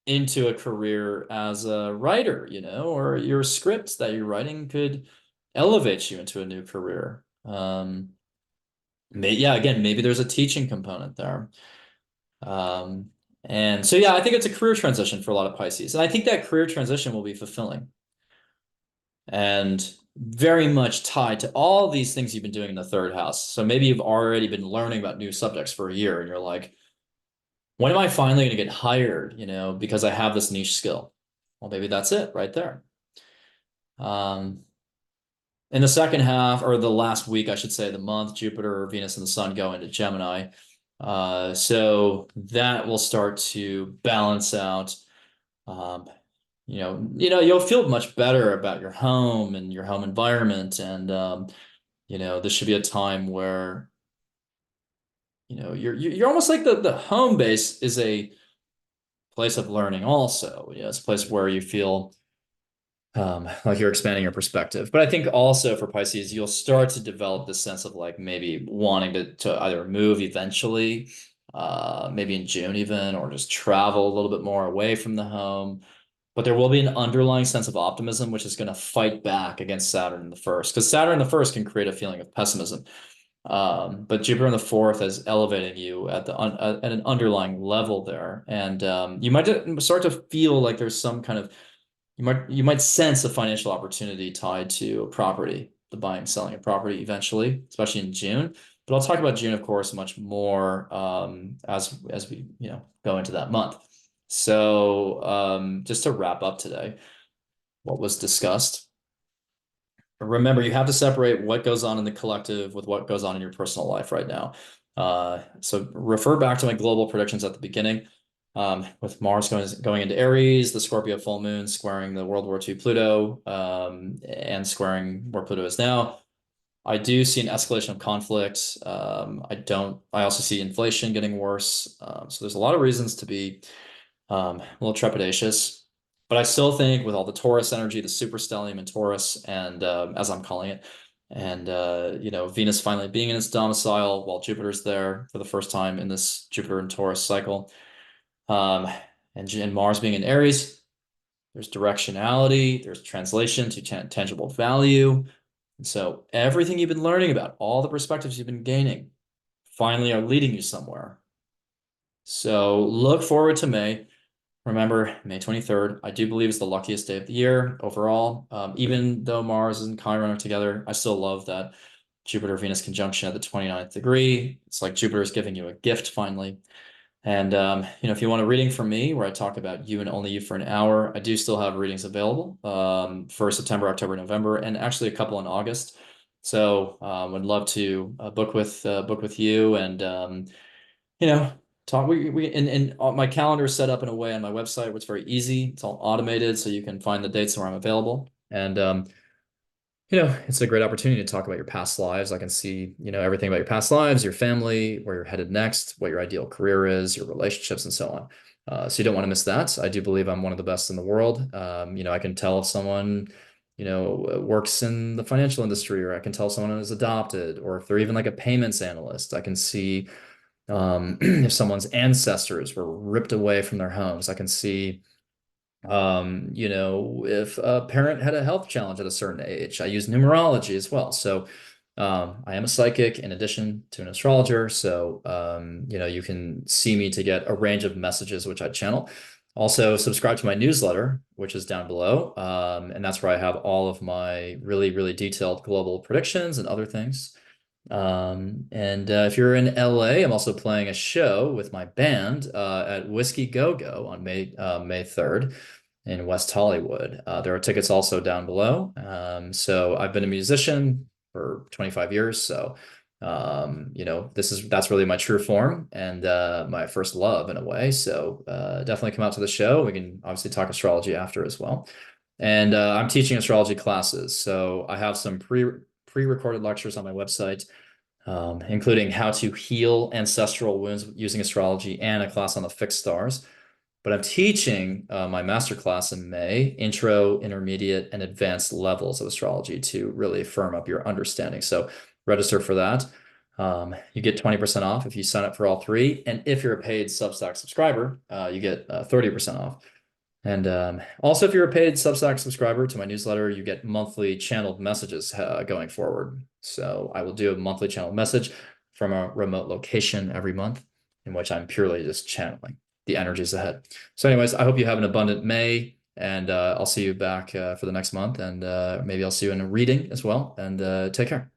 S1: into a career as a writer, or your scripts that you're writing could elevate you into a new career. Yeah, again, maybe there's a teaching component there. Um, and so, yeah, I think it's a career transition for a lot of Pisces. And I think that career transition will be fulfilling and very much tied to all these things you've been doing in the 3rd house. So maybe you've already been learning about new subjects for a year and you're like, when am I finally going to get hired, because I have this niche skill? Well, maybe that's it right there. In the second half, or the last week, I should say, the month, Jupiter, Venus, and the Sun go into Gemini. So that will start to balance out. You'll feel much better about your home and your home environment. And, this should be a time where, you're almost like the home base is a place of learning also. It's a place where you feel like you're expanding your perspective. But I think also for Pisces, you'll start to develop this sense of like maybe wanting to either move eventually, maybe in June even, or just travel a little bit more away from the home. But there will be an underlying sense of optimism, which is going to fight back against Saturn in the first, because Saturn in the first can create a feeling of pessimism. But Jupiter in the fourth is elevating you at an underlying level there, and you might start to feel like there's some kind of you might sense a financial opportunity tied to a property, the buying and selling of property eventually, especially in June. But I'll talk about June, of course, much more as we go into that month. So just to wrap up today, what was discussed. Remember, you have to separate what goes on in the collective with what goes on in your personal life right now. So refer back to my global predictions at the beginning. With Mars going into Aries, the Scorpio full moon squaring the World War II Pluto, and squaring where Pluto is now. I do see an escalation of conflict. I also see inflation getting worse. So there's a lot of reasons to be a little trepidatious. But I still think with all the Taurus energy, the superstellium in Taurus, and as I'm calling it, and Venus finally being in its domicile while Jupiter's there for the first time in this Jupiter and Taurus cycle, and Mars being in Aries, there's directionality, there's translation to tangible value. And so everything you've been learning about, all the perspectives you've been gaining, finally are leading you somewhere. So look forward to May. Remember, May 23rd, I do believe is the luckiest day of the year overall. Even though Mars and Chiron are together, I still love that Jupiter-Venus conjunction at the 29th degree. It's like Jupiter is giving you a gift finally. And, if you want a reading from me where I talk about you and only you for an hour, I do still have readings available for September, October, November, and actually a couple in August. So would love to book with you and, talk. And my calendar is set up in a way on my website where it's very easy. It's all automated, so you can find the dates where I'm available. And it's a great opportunity to talk about your past lives. I can see, everything about your past lives, your family, where you're headed next, what your ideal career is, your relationships, and so on. So you don't want to miss that. I do believe I'm one of the best in the world. I can tell if someone, works in the financial industry, or I can tell someone is adopted, or if they're even like a payments analyst. I can see if someone's ancestors were ripped away from their homes. I can see You know, if a parent had a health challenge at a certain age, I use numerology as well. So I am a psychic in addition to an astrologer. So, you know, you can see me to get a range of messages which I channel. Also, subscribe to my newsletter, which is down below. And that's where I have all of my really, really detailed global predictions and other things. And if you're in LA, I'm also playing a show with my band at Whiskey Go Go on May 3rd in West Hollywood. There are tickets also down below. So I've been a musician for 25 years. So you know, that's really my true form and my first love in a way. So definitely come out to the show. We can obviously talk astrology after as well. And I'm teaching astrology classes. So I have some pre-recorded lectures on my website, including how to heal ancestral wounds using astrology and a class on the fixed stars. But I'm teaching my master class in May, intro, intermediate, and advanced levels of astrology to really firm up your understanding. So register for that. You get 20% off if you sign up for all three. And if you're a paid Substack subscriber, you get 30% off. And also, if you're a paid Substack subscriber to my newsletter, you get monthly channeled messages going forward. So I will do a monthly channeled message from a remote location every month in which I'm purely just channeling the energies ahead. So anyways, I hope you have an abundant May, and I'll see you back for the next month, and maybe I'll see you in a reading as well, and take care.